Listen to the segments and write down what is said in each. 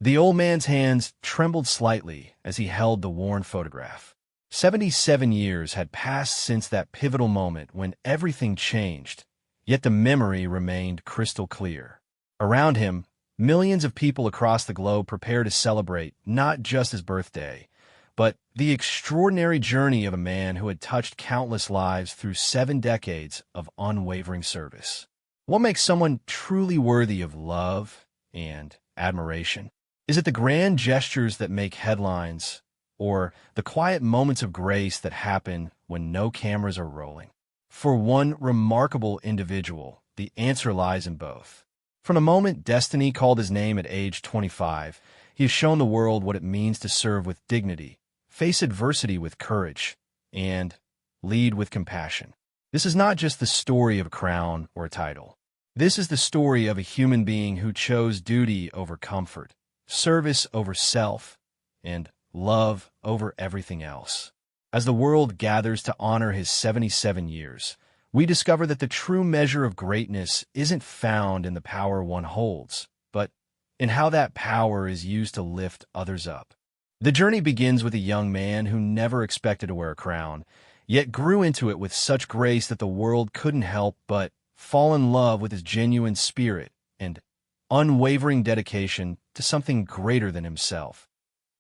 The old man's hands trembled slightly as he held the worn photograph. 77 years had passed since that pivotal moment when everything changed, yet the memory remained crystal clear. Around him, millions of people across the globe prepare to celebrate not just his birthday, but the extraordinary journey of a man who had touched countless lives through 7 decades of unwavering service. What makes someone truly worthy of love and admiration? Is it the grand gestures that make headlines, or the quiet moments of grace that happen when no cameras are rolling? For one remarkable individual, the answer lies in both. From the moment destiny called his name at age 25, he has shown the world what it means to serve with dignity, face adversity with courage, and lead with compassion. This is not just the story of a crown or a title. This is the story of a human being who chose duty over comfort, service over self, and love over everything else. As the world gathers to honor his 77 years, we discover that the true measure of greatness isn't found in the power one holds, but in how that power is used to lift others up. The journey begins with a young man who never expected to wear a crown, yet grew into it with such grace that the world couldn't help but fall in love with his genuine spirit and unwavering dedication to something greater than himself.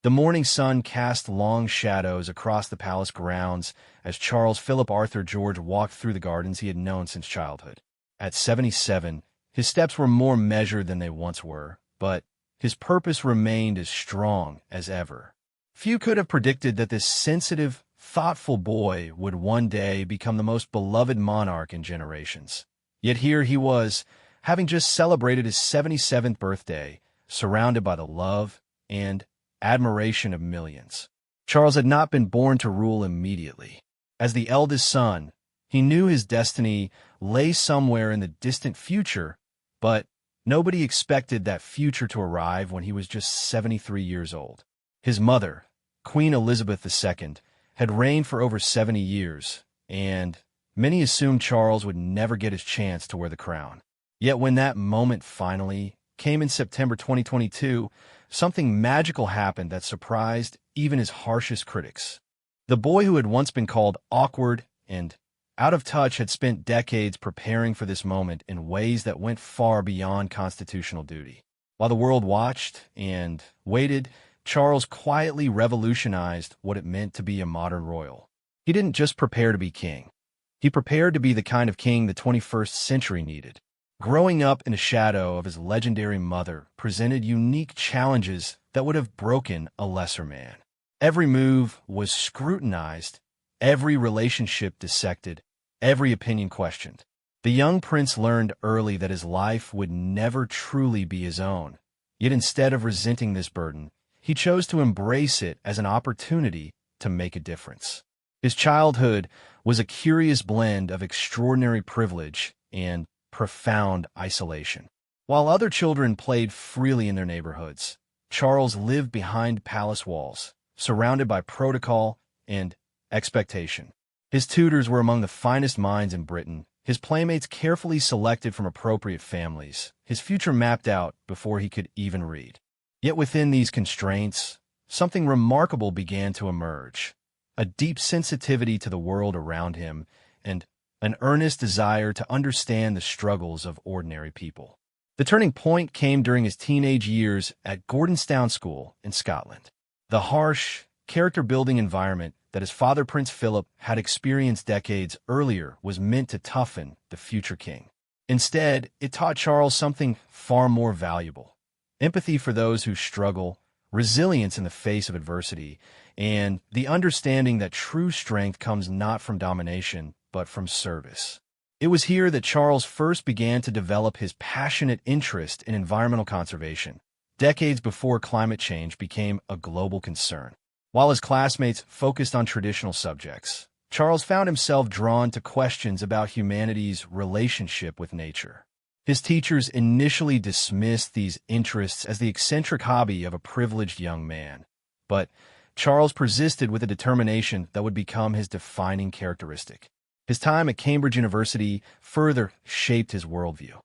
The morning sun cast long shadows across the palace grounds as Charles Philip Arthur George walked through the gardens he had known since childhood. At 77, his steps were more measured than they once were, but his purpose remained as strong as ever. Few could have predicted that this sensitive, thoughtful boy would one day become the most beloved monarch in generations. Yet here he was, having just celebrated his 77th birthday, surrounded by the love and admiration of millions. Charles had not been born to rule immediately. As the eldest son, he knew his destiny lay somewhere in the distant future, but nobody expected that future to arrive when he was just 73 years old. His mother, Queen Elizabeth II, had reigned for over 70 years, and many assumed Charles would never get his chance to wear the crown. Yet when that moment finally came in September 2022, something magical happened that surprised even his harshest critics. The boy who had once been called awkward and out of touch had spent decades preparing for this moment in ways that went far beyond constitutional duty. While the world watched and waited, Charles quietly revolutionized what it meant to be a modern royal. He didn't just prepare to be king. He prepared to be the kind of king the 21st century needed. Growing up in the shadow of his legendary mother presented unique challenges that would have broken a lesser man. Every move was scrutinized, every relationship dissected, every opinion questioned. The young prince learned early that his life would never truly be his own. Yet instead of resenting this burden, he chose to embrace it as an opportunity to make a difference. His childhood was a curious blend of extraordinary privilege and profound isolation. While other children played freely in their neighborhoods, Charles lived behind palace walls, surrounded by protocol and expectation. His tutors were among the finest minds in Britain, his playmates carefully selected from appropriate families, his future mapped out before he could even read. Yet within these constraints, something remarkable began to emerge. A deep sensitivity to the world around him and an earnest desire to understand the struggles of ordinary people. The turning point came during his teenage years at Gordonstoun School in Scotland. The harsh, character-building environment that his father, Prince Philip, had experienced decades earlier was meant to toughen the future king. Instead, it taught Charles something far more valuable: empathy for those who struggle, resilience in the face of adversity, and the understanding that true strength comes not from domination, but from service. It was here that Charles first began to develop his passionate interest in environmental conservation, decades before climate change became a global concern. While his classmates focused on traditional subjects, Charles found himself drawn to questions about humanity's relationship with nature. His teachers initially dismissed these interests as the eccentric hobby of a privileged young man, but Charles persisted with a determination that would become his defining characteristic. His time at Cambridge University further shaped his worldview.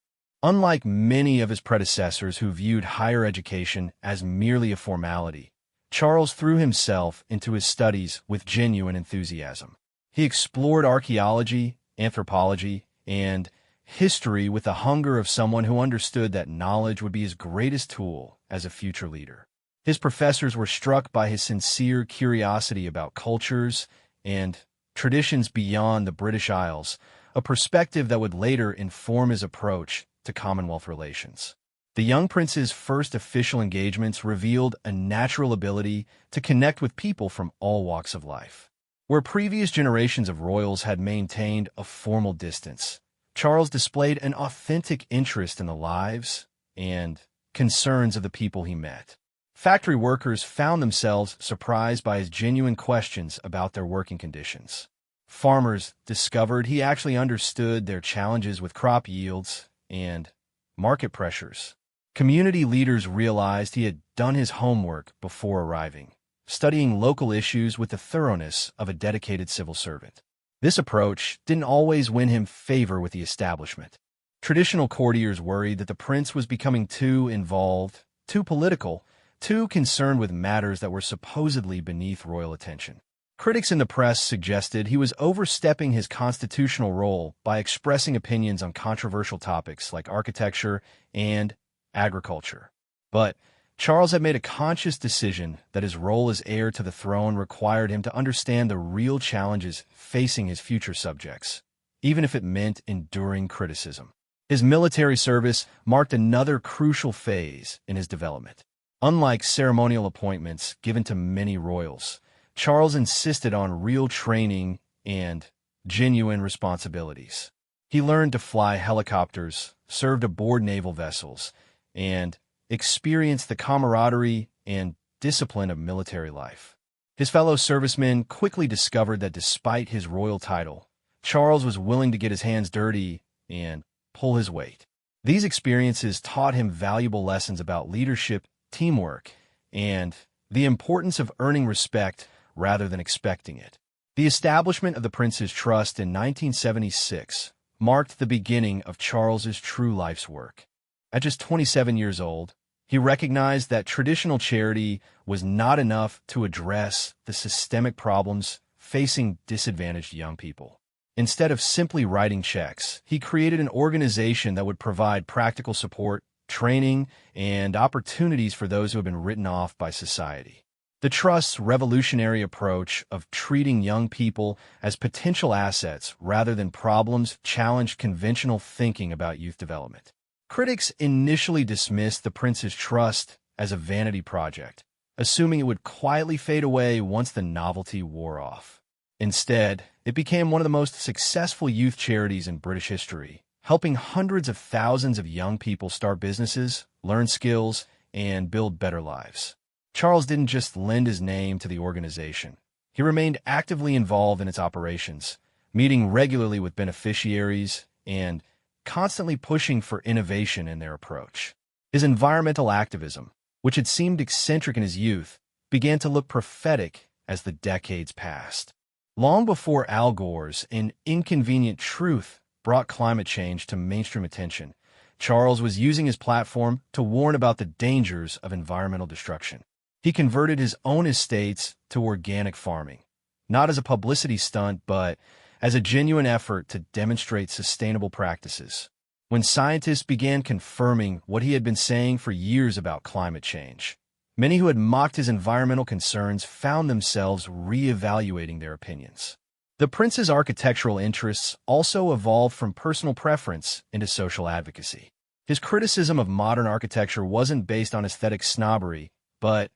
Unlike many of his predecessors who viewed higher education as merely a formality, Charles threw himself into his studies with genuine enthusiasm. He explored archaeology, anthropology, and history with the hunger of someone who understood that knowledge would be his greatest tool as a future leader. His professors were struck by his sincere curiosity about cultures and traditions beyond the British Isles, a perspective that would later inform his approach to Commonwealth relations. The young prince's first official engagements revealed a natural ability to connect with people from all walks of life. Where previous generations of royals had maintained a formal distance, Charles displayed an authentic interest in the lives and concerns of the people he met. Factory workers found themselves surprised by his genuine questions about their working conditions. Farmers discovered he actually understood their challenges with crop yields and market pressures. Community leaders realized he had done his homework before arriving, studying local issues with the thoroughness of a dedicated civil servant. This approach didn't always win him favor with the establishment. Traditional courtiers worried that the prince was becoming too involved, too political, too concerned with matters that were supposedly beneath royal attention. Critics in the press suggested he was overstepping his constitutional role by expressing opinions on controversial topics like architecture and agriculture. But Charles had made a conscious decision that his role as heir to the throne required him to understand the real challenges facing his future subjects, even if it meant enduring criticism. His military service marked another crucial phase in his development. Unlike ceremonial appointments given to many royals, Charles insisted on real training and genuine responsibilities. He learned to fly helicopters, served aboard naval vessels, and experienced the camaraderie and discipline of military life. His fellow servicemen quickly discovered that despite his royal title, Charles was willing to get his hands dirty and pull his weight. These experiences taught him valuable lessons about leadership, teamwork, and the importance of earning respect rather than expecting it. The establishment of the prince's trust in 1976 marked the beginning of Charles's true life's work. At just 27 years old, he recognized that traditional charity was not enough to address the systemic problems facing disadvantaged young people. Instead of simply writing checks, he created an organization that would provide practical support, training, and opportunities for those who have been written off by society. The Trust's revolutionary approach of treating young people as potential assets rather than problems challenged conventional thinking about youth development. Critics initially dismissed the prince's trust as a vanity project, assuming it would quietly fade away once the novelty wore off. Instead, it became one of the most successful youth charities in British history, helping hundreds of thousands of young people start businesses, learn skills, and build better lives. Charles didn't just lend his name to the organization. He remained actively involved in its operations, meeting regularly with beneficiaries and constantly pushing for innovation in their approach. His environmental activism, which had seemed eccentric in his youth, began to look prophetic as the decades passed. Long before Al Gore's An Inconvenient Truth brought climate change to mainstream attention, Charles was using his platform to warn about the dangers of environmental destruction. He converted his own estates to organic farming, not as a publicity stunt, but as a genuine effort to demonstrate sustainable practices. When scientists began confirming what he had been saying for years about climate change, many who had mocked his environmental concerns found themselves re-evaluating their opinions. The prince's architectural interests also evolved from personal preference into social advocacy. His criticism of modern architecture wasn't based on aesthetic snobbery, but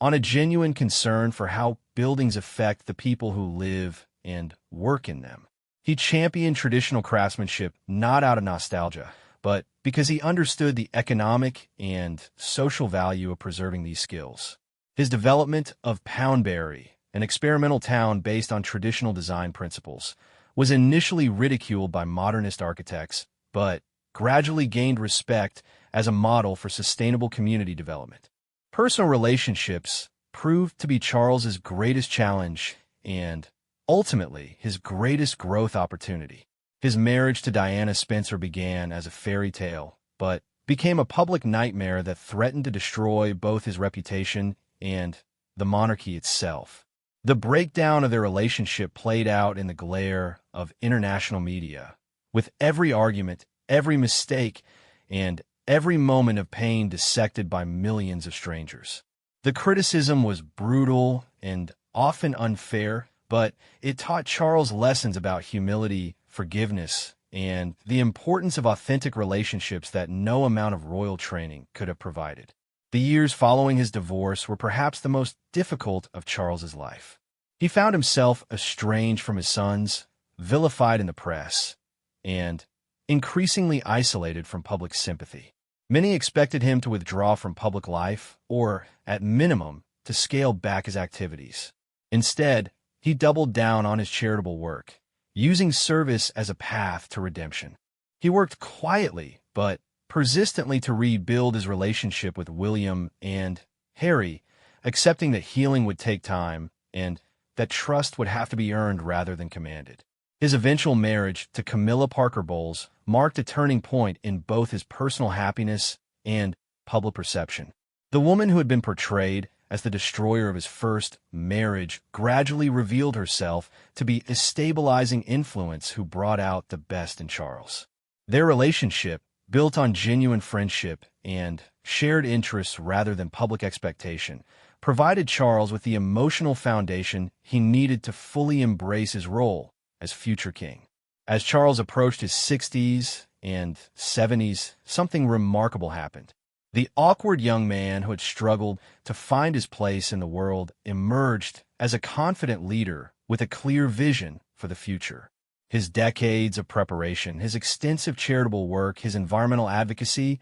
on a genuine concern for how buildings affect the people who live and work in them. He championed traditional craftsmanship not out of nostalgia, but because he understood the economic and social value of preserving these skills. His development of Poundbury, an experimental town based on traditional design principles, was initially ridiculed by modernist architects, but gradually gained respect as a model for sustainable community development. Personal relationships proved to be Charles's greatest challenge and, ultimately, his greatest growth opportunity. His marriage to Diana Spencer began as a fairy tale, but became a public nightmare that threatened to destroy both his reputation and the monarchy itself. The breakdown of their relationship played out in the glare of international media, with every argument, every mistake, and every moment of pain dissected by millions of strangers. The criticism was brutal and often unfair, but it taught Charles lessons about humility, forgiveness, and the importance of authentic relationships that no amount of royal training could have provided. The years following his divorce were perhaps the most difficult of Charles's life. He found himself estranged from his sons, vilified in the press, and increasingly isolated from public sympathy. Many expected him to withdraw from public life, or, at minimum, to scale back his activities. Instead, he doubled down on his charitable work, using service as a path to redemption. He worked quietly, but persistently to rebuild his relationship with William and Harry, accepting that healing would take time and that trust would have to be earned rather than commanded. His eventual marriage to Camilla Parker Bowles marked a turning point in both his personal happiness and public perception. The woman who had been portrayed as the destroyer of his first marriage gradually revealed herself to be a stabilizing influence who brought out the best in Charles. Their relationship, built on genuine friendship and shared interests rather than public expectation, provided Charles with the emotional foundation he needed to fully embrace his role as future king. As Charles approached his 60s and 70s, something remarkable happened. The awkward young man who had struggled to find his place in the world emerged as a confident leader with a clear vision for the future. His decades of preparation, his extensive charitable work, his environmental advocacy,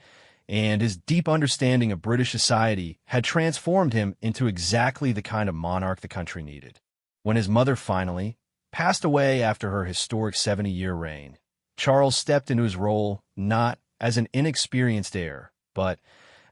and his deep understanding of British society had transformed him into exactly the kind of monarch the country needed. When his mother finally passed away after her historic 70-year reign, Charles stepped into his role not as an inexperienced heir, but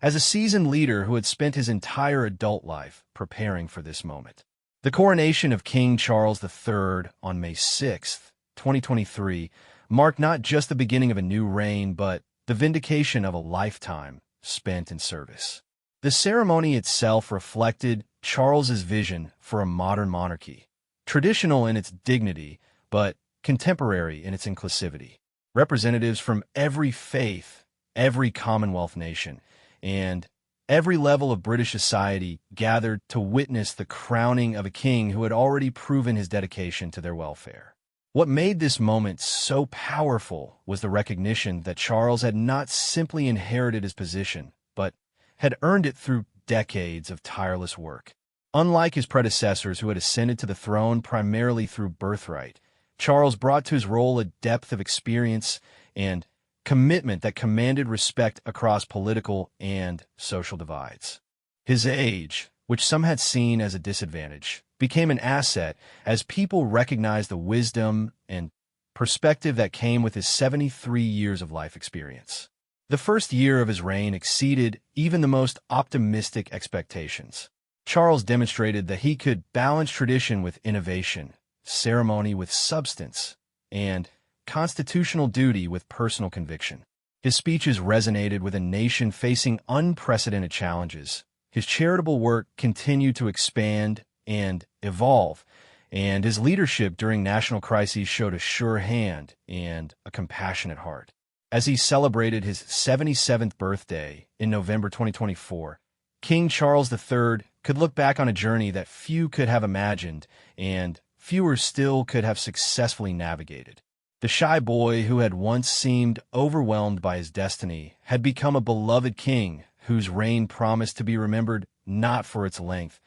as a seasoned leader who had spent his entire adult life preparing for this moment. The coronation of King Charles III on May 6th, 2023, marked not just the beginning of a new reign, but the vindication of a lifetime spent in service. The ceremony itself reflected Charles's vision for a modern monarchy, traditional in its dignity, but contemporary in its inclusivity. Representatives from every faith, every Commonwealth nation, and every level of British society gathered to witness the crowning of a king who had already proven his dedication to their welfare. What made this moment so powerful was the recognition that Charles had not simply inherited his position, but had earned it through decades of tireless work. Unlike his predecessors who had ascended to the throne primarily through birthright, Charles brought to his role a depth of experience and commitment that commanded respect across political and social divides. His age, which some had seen as a disadvantage, became an asset as people recognized the wisdom and perspective that came with his 73 years of life experience. The first year of his reign exceeded even the most optimistic expectations. Charles demonstrated that he could balance tradition with innovation, ceremony with substance, and constitutional duty with personal conviction. His speeches resonated with a nation facing unprecedented challenges. His charitable work continued to expand and evolve, and his leadership during national crises showed a sure hand and a compassionate heart. As he celebrated his 77th birthday in November 2024, King Charles III could look back on a journey that few could have imagined and fewer still could have successfully navigated. The shy boy who had once seemed overwhelmed by his destiny had become a beloved king whose reign promised to be remembered not for its length,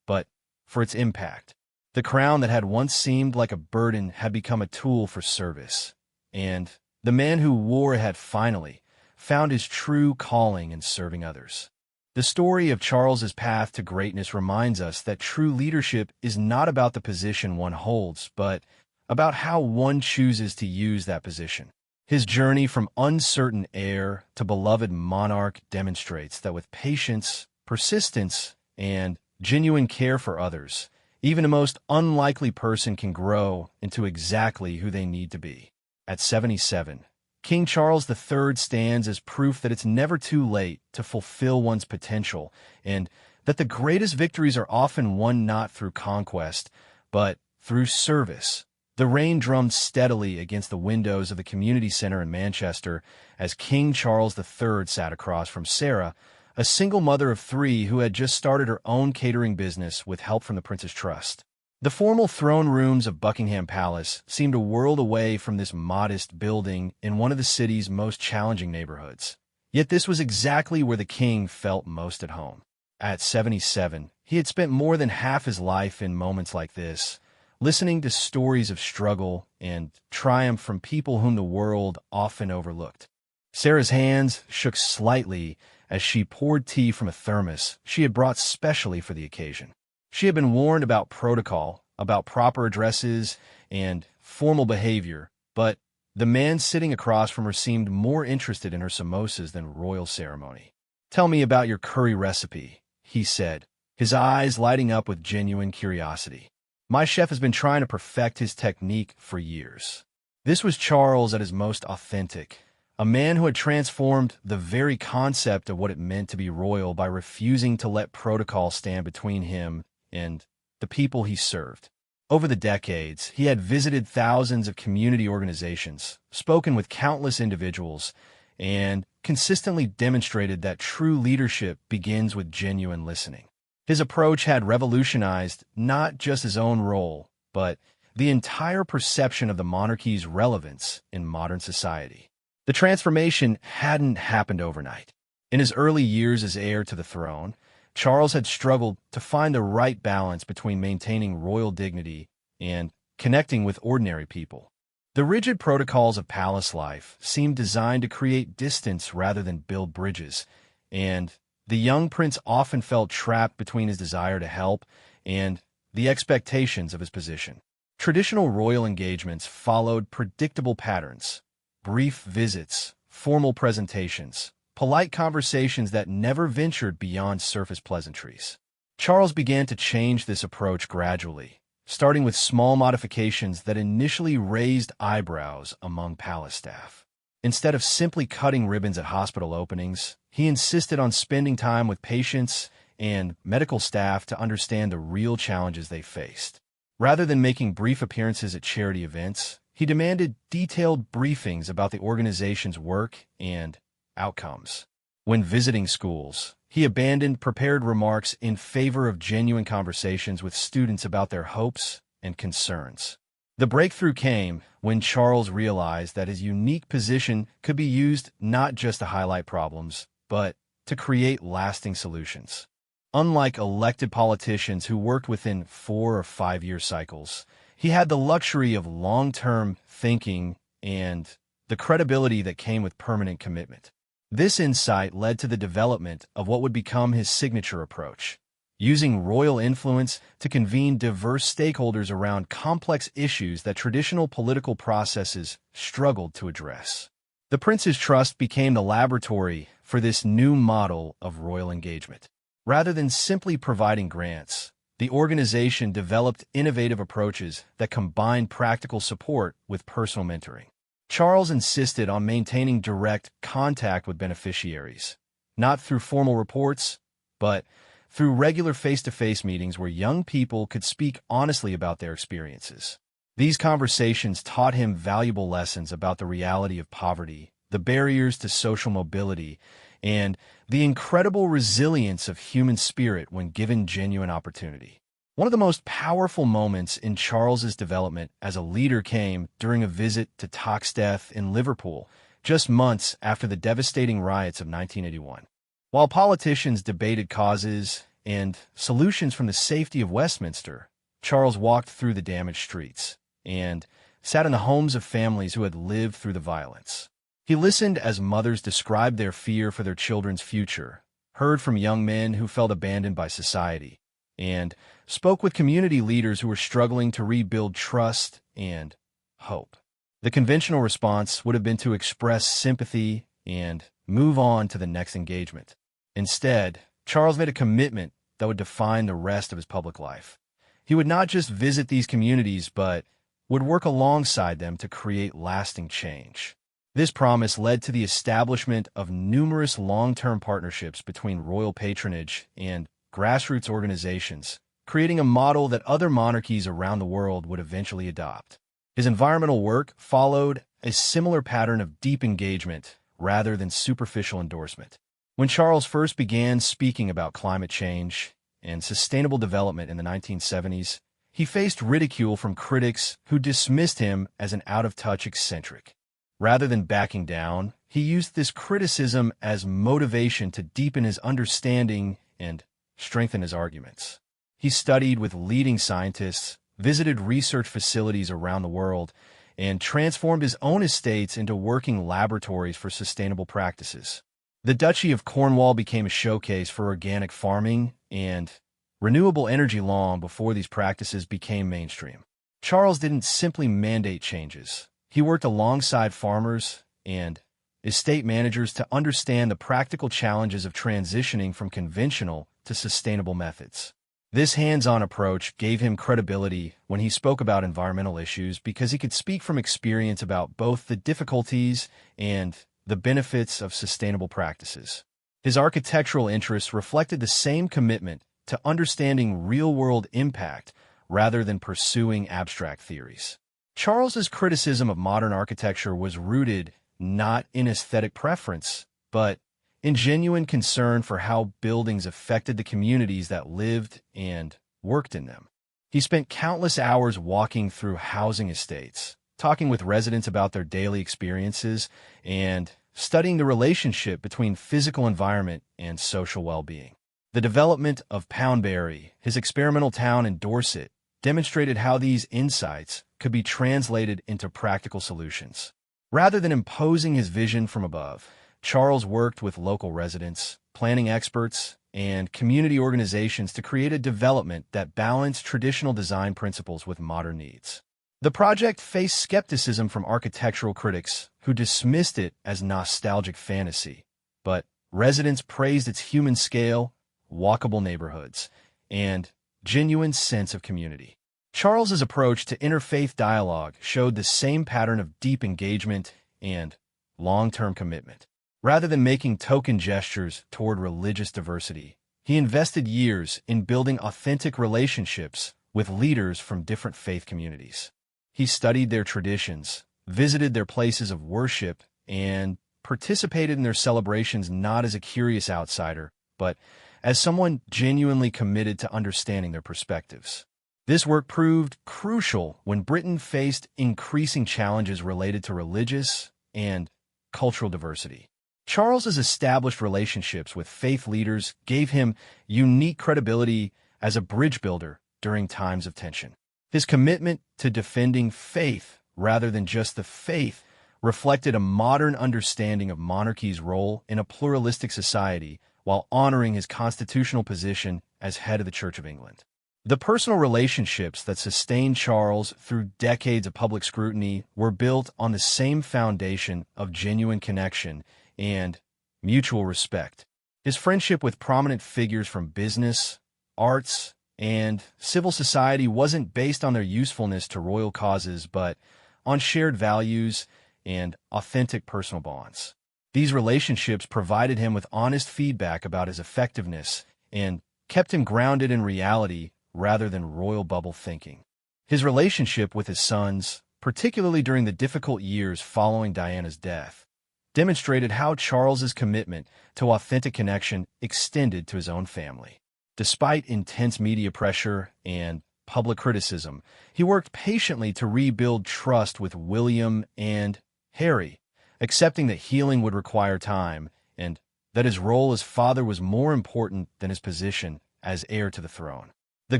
but for its impact. The crown that had once seemed like a burden had become a tool for service, and the man who wore it had finally found his true calling in serving others. The story of Charles's path to greatness reminds us that true leadership is not about the position one holds, but about how one chooses to use that position. His journey from uncertain heir to beloved monarch demonstrates that with patience, persistence, and genuine care for others, even the most unlikely person can grow into exactly who they need to be. At 77, King Charles III stands as proof that it's never too late to fulfill one's potential, and that the greatest victories are often won not through conquest, but through service. The rain drummed steadily against the windows of the community center in Manchester as King Charles III sat across from Sarah, a single mother of three who had just started her own catering business with help from the Prince's Trust. The formal throne rooms of Buckingham Palace seemed a world away from this modest building in one of the city's most challenging neighborhoods. Yet this was exactly where the king felt most at home. At 77, he had spent more than half his life in moments like this, listening to stories of struggle and triumph from people whom the world often overlooked. Sarah's hands shook slightly as she poured tea from a thermos she had brought specially for the occasion. She had been warned about protocol, about proper addresses, and formal behavior, but the man sitting across from her seemed more interested in her samosas than royal ceremony. "Tell me about your curry recipe," he said, his eyes lighting up with genuine curiosity. "My chef has been trying to perfect his technique for years." This was Charles at his most authentic, a man who had transformed the very concept of what it meant to be royal by refusing to let protocol stand between him and the people he served. Over the decades, he had visited thousands of community organizations, spoken with countless individuals, and consistently demonstrated that true leadership begins with genuine listening. His approach had revolutionized not just his own role, but the entire perception of the monarchy's relevance in modern society. The transformation hadn't happened overnight. In his early years as heir to the throne, Charles had struggled to find the right balance between maintaining royal dignity and connecting with ordinary people. The rigid protocols of palace life seemed designed to create distance rather than build bridges, and the young prince often felt trapped between his desire to help and the expectations of his position. Traditional royal engagements followed predictable patterns: brief visits, formal presentations, polite conversations that never ventured beyond surface pleasantries. Charles began to change this approach gradually, starting with small modifications that initially raised eyebrows among palace staff. Instead of simply cutting ribbons at hospital openings, he insisted on spending time with patients and medical staff to understand the real challenges they faced. Rather than making brief appearances at charity events, he demanded detailed briefings about the organization's work and outcomes. When visiting schools, he abandoned prepared remarks in favor of genuine conversations with students about their hopes and concerns. The breakthrough came when Charles realized that his unique position could be used not just to highlight problems, but to create lasting solutions. Unlike elected politicians who worked within 4 or 5-year cycles, he had the luxury of long-term thinking and the credibility that came with permanent commitment. This insight led to the development of what would become his signature approach, using royal influence to convene diverse stakeholders around complex issues that traditional political processes struggled to address. The Prince's Trust became the laboratory for this new model of royal engagement. Rather than simply providing grants, the organization developed innovative approaches that combined practical support with personal mentoring. Charles insisted on maintaining direct contact with beneficiaries, not through formal reports, but through regular face-to-face meetings where young people could speak honestly about their experiences. These conversations taught him valuable lessons about the reality of poverty, the barriers to social mobility, and the incredible resilience of human spirit when given genuine opportunity. One of the most powerful moments in Charles's development as a leader came during a visit to Toxteth in Liverpool, just months after the devastating riots of 1981. While politicians debated causes and solutions from the safety of Westminster, Charles walked through the damaged streets and sat in the homes of families who had lived through the violence. He listened as mothers described their fear for their children's future, heard from young men who felt abandoned by society, and spoke with community leaders who were struggling to rebuild trust and hope. The conventional response would have been to express sympathy and move on to the next engagement. Instead, Charles made a commitment that would define the rest of his public life. He would not just visit these communities, but would work alongside them to create lasting change. This promise led to the establishment of numerous long-term partnerships between royal patronage and grassroots organizations, creating a model that other monarchies around the world would eventually adopt. His environmental work followed a similar pattern of deep engagement rather than superficial endorsement. When Charles first began speaking about climate change and sustainable development in the 1970s, he faced ridicule from critics who dismissed him as an out-of-touch eccentric. Rather than backing down, he used this criticism as motivation to deepen his understanding and strengthen his arguments. He studied with leading scientists, visited research facilities around the world, and transformed his own estates into working laboratories for sustainable practices. The Duchy of Cornwall became a showcase for organic farming and renewable energy long before these practices became mainstream. Charles didn't simply mandate changes. He worked alongside farmers and estate managers to understand the practical challenges of transitioning from conventional to sustainable methods. This hands-on approach gave him credibility when he spoke about environmental issues because he could speak from experience about both the difficulties and the benefits of sustainable practices. His architectural interests reflected the same commitment to understanding real-world impact rather than pursuing abstract theories. Charles's criticism of modern architecture was rooted not in aesthetic preference, but in genuine concern for how buildings affected the communities that lived and worked in them. He spent countless hours walking through housing estates, talking with residents about their daily experiences, and studying the relationship between physical environment and social well-being. The development of Poundbury, his experimental town in Dorset, demonstrated how these insights could be translated into practical solutions. Rather than imposing his vision from above, Charles worked with local residents, planning experts, and community organizations to create a development that balanced traditional design principles with modern needs. The project faced skepticism from architectural critics who dismissed it as nostalgic fantasy, but residents praised its human scale, walkable neighborhoods, and genuine sense of community. Charles's approach to interfaith dialogue showed the same pattern of deep engagement and long-term commitment. Rather than making token gestures toward religious diversity, he invested years in building authentic relationships with leaders from different faith communities. He studied their traditions, visited their places of worship, and participated in their celebrations not as a curious outsider, but as someone genuinely committed to understanding their perspectives. This work proved crucial when Britain faced increasing challenges related to religious and cultural diversity. Charles's established relationships with faith leaders gave him unique credibility as a bridge builder during times of tension. His commitment to defending faith rather than just the faith reflected a modern understanding of monarchy's role in a pluralistic society while honoring his constitutional position as head of the Church of England. The personal relationships that sustained Charles through decades of public scrutiny were built on the same foundation of genuine connection and mutual respect. His friendship with prominent figures from business, arts, and civil society wasn't based on their usefulness to royal causes, but on shared values and authentic personal bonds. These relationships provided him with honest feedback about his effectiveness and kept him grounded in reality rather than royal bubble thinking. His relationship with his sons, particularly during the difficult years following Diana's death, demonstrated how Charles's commitment to authentic connection extended to his own family. Despite intense media pressure and public criticism, he worked patiently to rebuild trust with William and Harry, accepting that healing would require time and that his role as father was more important than his position as heir to the throne. The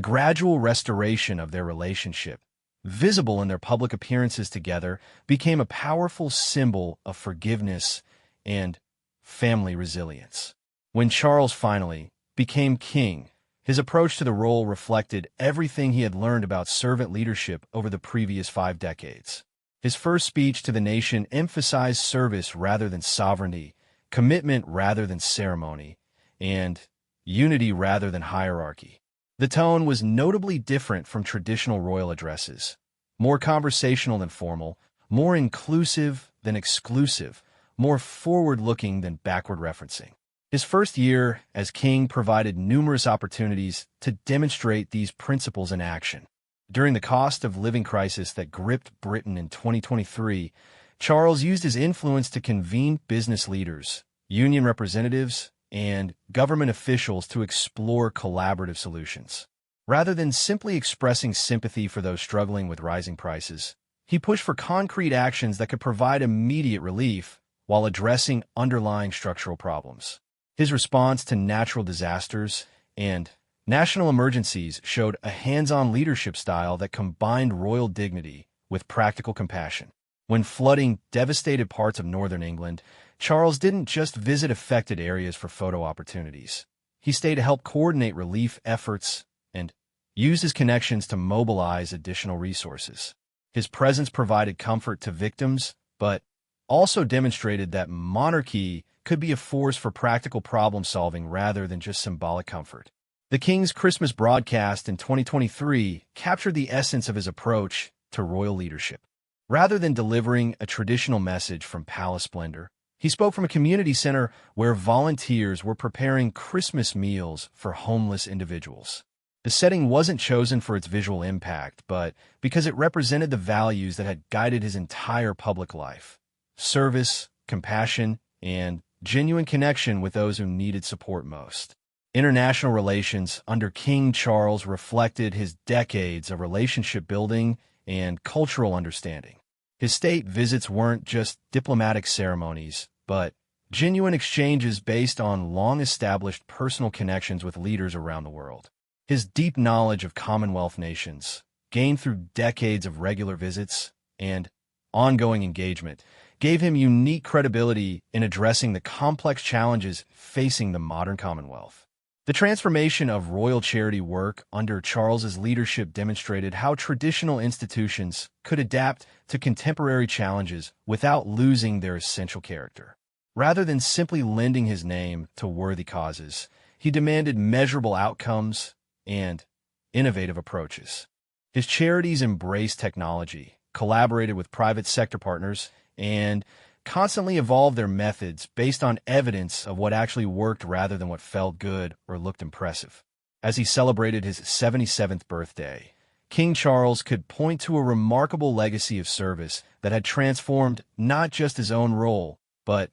gradual restoration of their relationship, visible in their public appearances together, became a powerful symbol of forgiveness and family resilience. When Charles finally became king, his approach to the role reflected everything he had learned about servant leadership over the previous 5 decades. His first speech to the nation emphasized service rather than sovereignty, commitment rather than ceremony, and unity rather than hierarchy. The tone was notably different from traditional royal addresses, more conversational than formal, more inclusive than exclusive, more forward-looking than backward-referencing. His first year as king provided numerous opportunities to demonstrate these principles in action. During the cost of living crisis that gripped Britain in 2023, Charles used his influence to convene business leaders, union representatives, and government officials to explore collaborative solutions. Rather than simply expressing sympathy for those struggling with rising prices, he pushed for concrete actions that could provide immediate relief while addressing underlying structural problems. His response to natural disasters and national emergencies showed a hands-on leadership style that combined royal dignity with practical compassion. When flooding devastated parts of northern England, Charles didn't just visit affected areas for photo opportunities. He stayed to help coordinate relief efforts and used his connections to mobilize additional resources. His presence provided comfort to victims, but also demonstrated that monarchy could be a force for practical problem-solving rather than just symbolic comfort. The King's Christmas broadcast in 2023 captured the essence of his approach to royal leadership. Rather than delivering a traditional message from palace splendor, he spoke from a community center where volunteers were preparing Christmas meals for homeless individuals. The setting wasn't chosen for its visual impact, but because it represented the values that had guided his entire public life: service, compassion, and genuine connection with those who needed support most. International relations under King Charles reflected his decades of relationship building and cultural understanding. His state visits weren't just diplomatic ceremonies, but genuine exchanges based on long-established personal connections with leaders around the world. His deep knowledge of Commonwealth nations, gained through decades of regular visits and ongoing engagement, gave him unique credibility in addressing the complex challenges facing the modern Commonwealth. The transformation of royal charity work under Charles's leadership demonstrated how traditional institutions could adapt to contemporary challenges without losing their essential character. Rather than simply lending his name to worthy causes, he demanded measurable outcomes and innovative approaches. His charities embraced technology, collaborated with private sector partners, and constantly evolved their methods based on evidence of what actually worked rather than what felt good or looked impressive. As he celebrated his 77th birthday, King Charles could point to a remarkable legacy of service that had transformed not just his own role, but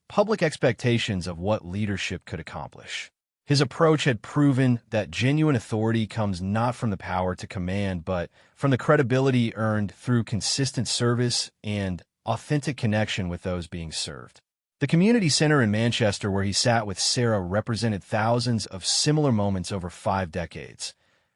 public expectations of what leadership could accomplish. His approach had proven that genuine authority comes not from the power to command, but from the credibility earned through consistent service and authentic connection with those being served. The community center in Manchester, where he sat with Sarah, represented thousands of similar moments over 5 decades.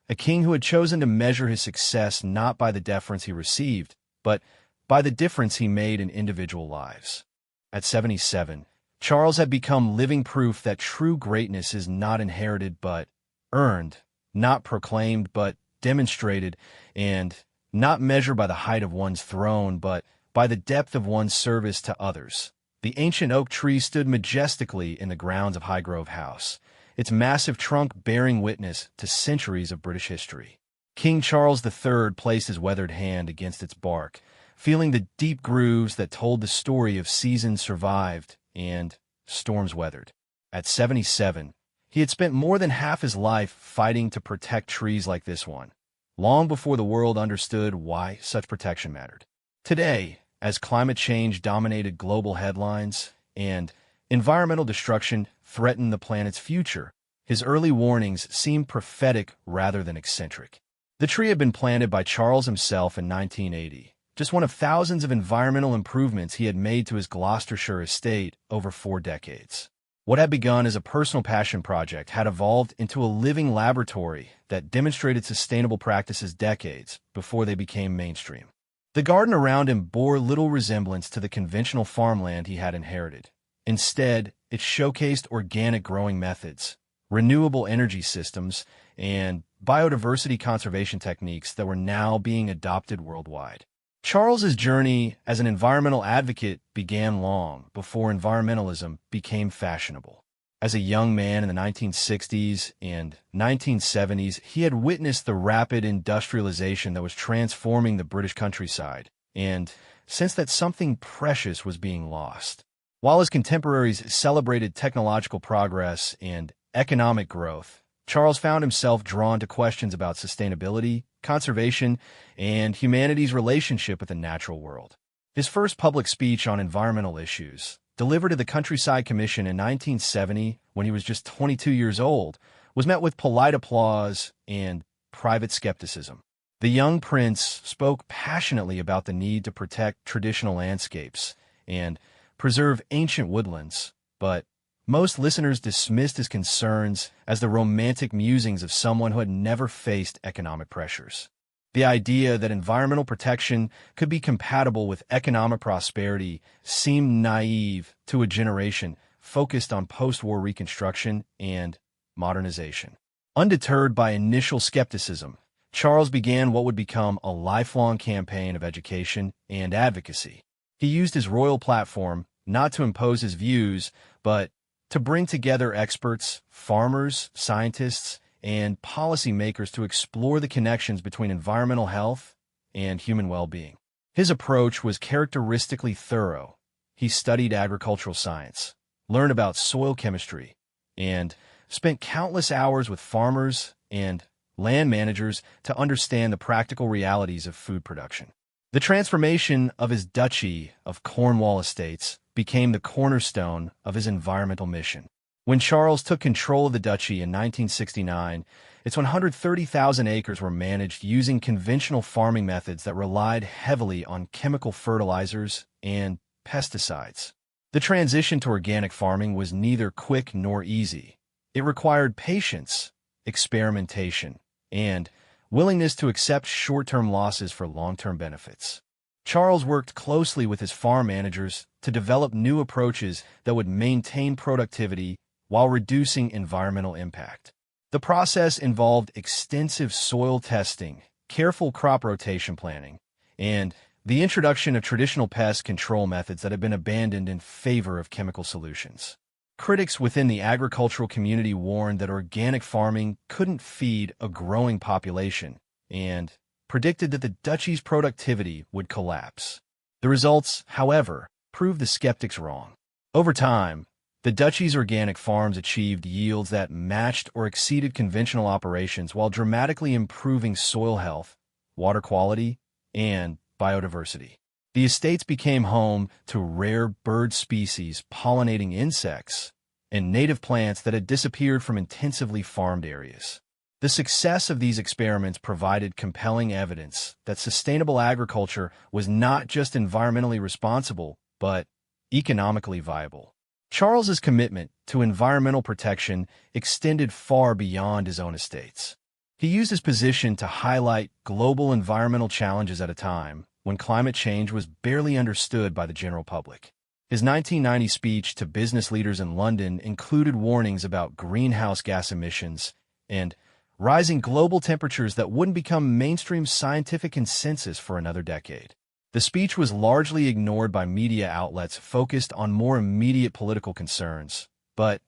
A king who had chosen to measure his success not by the deference he received, but by the difference he made in individual lives. At 77, Charles had become living proof that true greatness is not inherited but earned, not proclaimed but demonstrated, and not measured by the height of one's throne but by the depth of one's service to others. The ancient oak tree stood majestically in the grounds of Highgrove House, its massive trunk bearing witness to centuries of British history. King Charles III placed his weathered hand against its bark, feeling the deep grooves that told the story of seasons survived and storms weathered. At 77, he had spent more than half his life fighting to protect trees like this one, long before the world understood why such protection mattered. Today, as climate change dominated global headlines and environmental destruction threatened the planet's future, his early warnings seemed prophetic rather than eccentric. The tree had been planted by Charles himself in 1980, just one of thousands of environmental improvements he had made to his Gloucestershire estate over 4 decades. What had begun as a personal passion project had evolved into a living laboratory that demonstrated sustainable practices decades before they became mainstream. The garden around him bore little resemblance to the conventional farmland he had inherited. Instead, it showcased organic growing methods, renewable energy systems, and biodiversity conservation techniques that were now being adopted worldwide. Charles's journey as an environmental advocate began long before environmentalism became fashionable. As a young man in the 1960s and 1970s, he had witnessed the rapid industrialization that was transforming the British countryside and sensed that something precious was being lost. While his contemporaries celebrated technological progress and economic growth, Charles found himself drawn to questions about sustainability, conservation, and humanity's relationship with the natural world. His first public speech on environmental issues, delivered at the Countryside Commission in 1970 when he was just 22 years old, was met with polite applause and private skepticism. The young prince spoke passionately about the need to protect traditional landscapes and preserve ancient woodlands, but most listeners dismissed his concerns as the romantic musings of someone who had never faced economic pressures. The idea that environmental protection could be compatible with economic prosperity seemed naive to a generation focused on post-war reconstruction and modernization. Undeterred by initial skepticism, Charles began what would become a lifelong campaign of education and advocacy. He used his royal platform not to impose his views, but to bring together experts, farmers, scientists, and policymakers to explore the connections between environmental health and human well-being. His approach was characteristically thorough. He studied agricultural science, learned about soil chemistry, and spent countless hours with farmers and land managers to understand the practical realities of food production. The transformation of his Duchy of Cornwall Estates became the cornerstone of his environmental mission. When Charles took control of the duchy in 1969, its 130,000 acres were managed using conventional farming methods that relied heavily on chemical fertilizers and pesticides. The transition to organic farming was neither quick nor easy. It required patience, experimentation, and willingness to accept short-term losses for long-term benefits. Charles worked closely with his farm managers to develop new approaches that would maintain productivity while reducing environmental impact. The process involved extensive soil testing, careful crop rotation planning, and the introduction of traditional pest control methods that have been abandoned in favor of chemical solutions. Critics within the agricultural community warned that organic farming couldn't feed a growing population and predicted that the duchy's productivity would collapse. The results, however, proved the skeptics wrong. Over time, the duchy's organic farms achieved yields that matched or exceeded conventional operations while dramatically improving soil health, water quality, and biodiversity. The estates became home to rare bird species, pollinating insects, and native plants that had disappeared from intensively farmed areas. The success of these experiments provided compelling evidence that sustainable agriculture was not just environmentally responsible, but economically viable. Charles's commitment to environmental protection extended far beyond his own estates. He used his position to highlight global environmental challenges at a time when climate change was barely understood by the general public. His 1990 speech to business leaders in London included warnings about greenhouse gas emissions and rising global temperatures that wouldn't become mainstream scientific consensus for another decade. The speech was largely ignored by media outlets focused on more immediate political concerns, but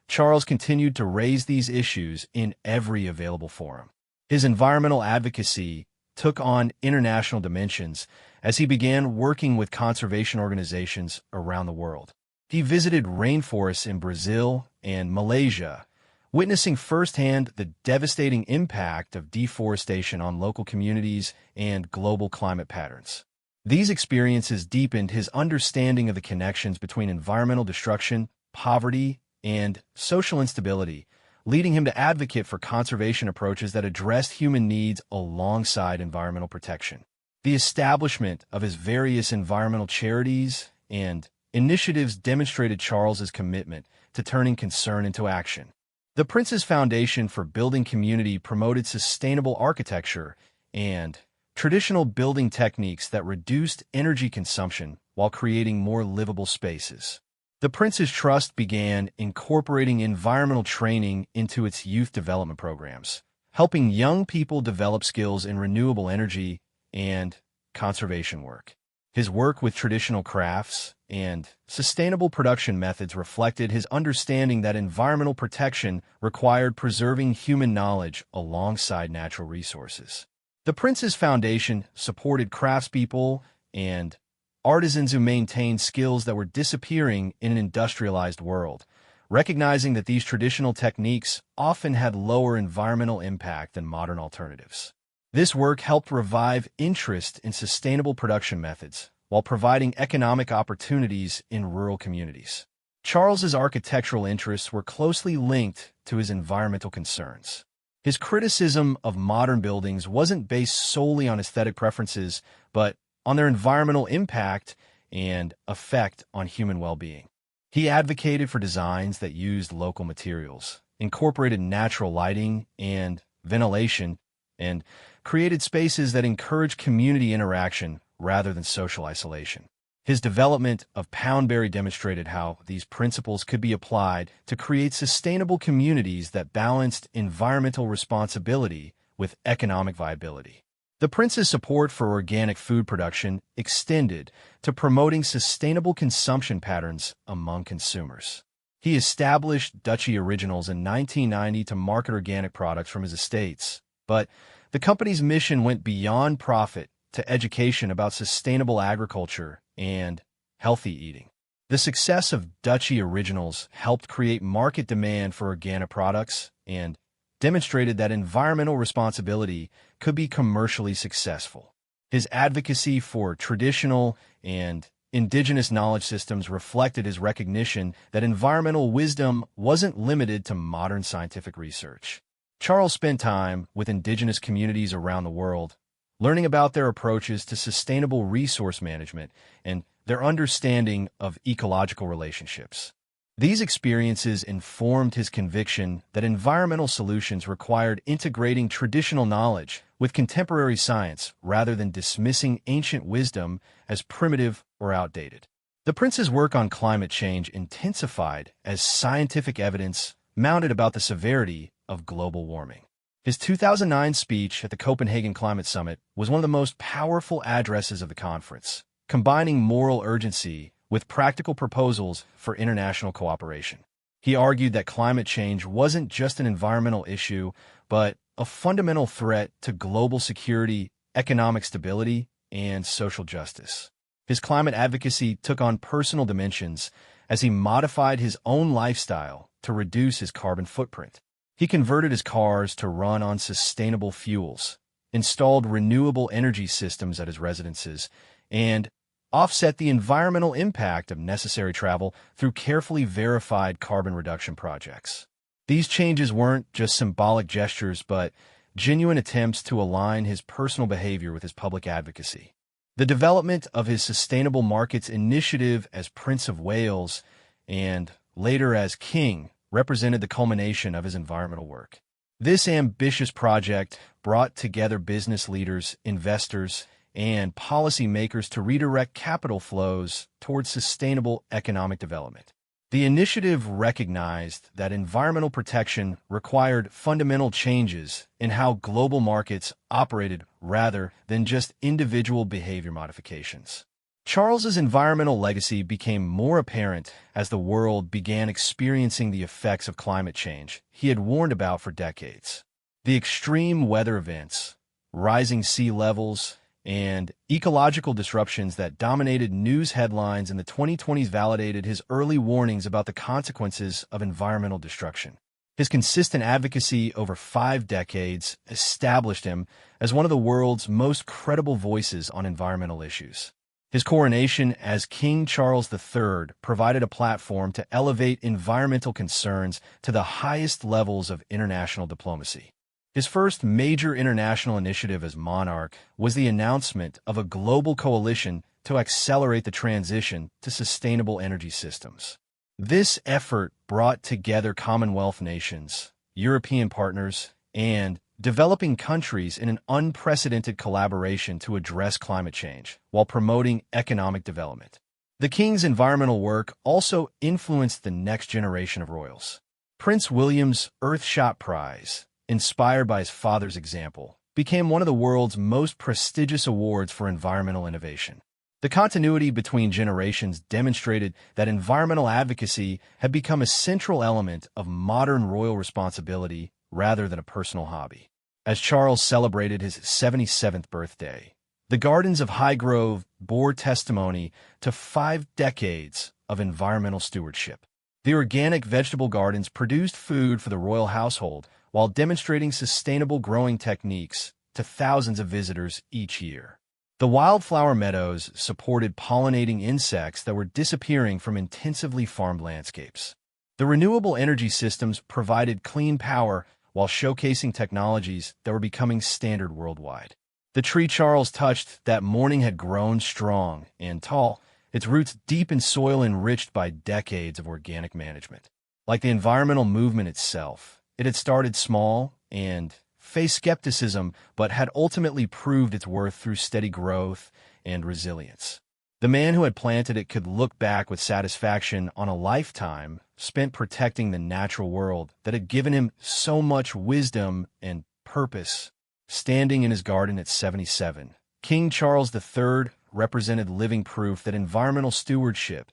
Charles continued to raise these issues in every available forum. His environmental advocacy took on international dimensions as he began working with conservation organizations around the world. He visited rainforests in Brazil and Malaysia, witnessing firsthand the devastating impact of deforestation on local communities and global climate patterns. These experiences deepened his understanding of the connections between environmental destruction, poverty, and social instability, leading him to advocate for conservation approaches that addressed human needs alongside environmental protection. The establishment of his various environmental charities and initiatives demonstrated Charles's commitment to turning concern into action. The Prince's Foundation for Building Community promoted sustainable architecture and traditional building techniques that reduced energy consumption while creating more livable spaces. The Prince's Trust began incorporating environmental training into its youth development programs, helping young people develop skills in renewable energy and conservation work. His work with traditional crafts and sustainable production methods reflected his understanding that environmental protection required preserving human knowledge alongside natural resources. The Prince's Foundation supported craftspeople and artisans who maintained skills that were disappearing in an industrialized world, recognizing that these traditional techniques often had lower environmental impact than modern alternatives. This work helped revive interest in sustainable production methods while providing economic opportunities in rural communities. Charles's architectural interests were closely linked to his environmental concerns. His criticism of modern buildings wasn't based solely on aesthetic preferences, but on their environmental impact and effect on human well-being. He advocated for designs that used local materials, incorporated natural lighting and ventilation, and created spaces that encouraged community interaction rather than social isolation. His development of Poundbury demonstrated how these principles could be applied to create sustainable communities that balanced environmental responsibility with economic viability. The prince's support for organic food production extended to promoting sustainable consumption patterns among consumers. He established Duchy Originals in 1990 to market organic products from his estates, but the company's mission went beyond profit to education about sustainable agriculture and healthy eating. The success of Duchy Originals helped create market demand for organic products and demonstrated that environmental responsibility could be commercially successful. His advocacy for traditional and indigenous knowledge systems reflected his recognition that environmental wisdom wasn't limited to modern scientific research. Charles spent time with indigenous communities around the world, learning about their approaches to sustainable resource management and their understanding of ecological relationships. These experiences informed his conviction that environmental solutions required integrating traditional knowledge with contemporary science rather than dismissing ancient wisdom as primitive or outdated. The prince's work on climate change intensified as scientific evidence mounted about the severity of global warming. His 2009 speech at the Copenhagen Climate Summit was one of the most powerful addresses of the conference, combining moral urgency with practical proposals for international cooperation. He argued that climate change wasn't just an environmental issue, but a fundamental threat to global security, economic stability, and social justice. His climate advocacy took on personal dimensions as he modified his own lifestyle to reduce his carbon footprint. He converted his cars to run on sustainable fuels, installed renewable energy systems at his residences, and offset the environmental impact of necessary travel through carefully verified carbon reduction projects. These changes weren't just symbolic gestures, but genuine attempts to align his personal behavior with his public advocacy. The development of his Sustainable Markets Initiative as Prince of Wales and later as King represented the culmination of his environmental work. This ambitious project brought together business leaders, investors, and policymakers to redirect capital flows towards sustainable economic development. The initiative recognized that environmental protection required fundamental changes in how global markets operated rather than just individual behavior modifications. Charles's environmental legacy became more apparent as the world began experiencing the effects of climate change he had warned about for decades. The extreme weather events, rising sea levels, and ecological disruptions that dominated news headlines in the 2020s validated his early warnings about the consequences of environmental destruction. His consistent advocacy over 5 decades established him as one of the world's most credible voices on environmental issues. His coronation as King Charles III provided a platform to elevate environmental concerns to the highest levels of international diplomacy. His first major international initiative as monarch was the announcement of a global coalition to accelerate the transition to sustainable energy systems. This effort brought together Commonwealth nations, European partners, and developing countries in an unprecedented collaboration to address climate change while promoting economic development. The King's environmental work also influenced the next generation of royals. Prince William's Earthshot Prize, inspired by his father's example, became one of the world's most prestigious awards for environmental innovation. The continuity between generations demonstrated that environmental advocacy had become a central element of modern royal responsibility rather than a personal hobby. As Charles celebrated his 77th birthday, The gardens of Highgrove bore testimony to 5 decades of environmental stewardship. The organic vegetable gardens produced food for the royal household while demonstrating sustainable growing techniques to thousands of visitors each year. The wildflower meadows supported pollinating insects that were disappearing from intensively farmed landscapes. The renewable energy systems provided clean power while showcasing technologies that were becoming standard worldwide. The tree Charles touched that morning had grown strong and tall, its roots deep in soil enriched by decades of organic management. Like the environmental movement itself, it had started small and faced skepticism, but had ultimately proved its worth through steady growth and resilience. The man who had planted it could look back with satisfaction on a lifetime spent protecting the natural world that had given him so much wisdom and purpose. Standing in his garden at 77, King Charles III represented living proof that environmental stewardship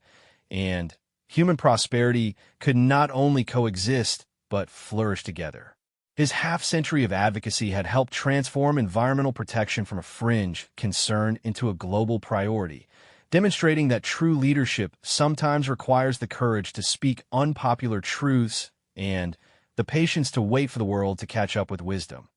and human prosperity could not only coexist, but flourish together. His half-century of advocacy had helped transform environmental protection from a fringe concern into a global priority, demonstrating that true leadership sometimes requires the courage to speak unpopular truths and the patience to wait for the world to catch up with wisdom.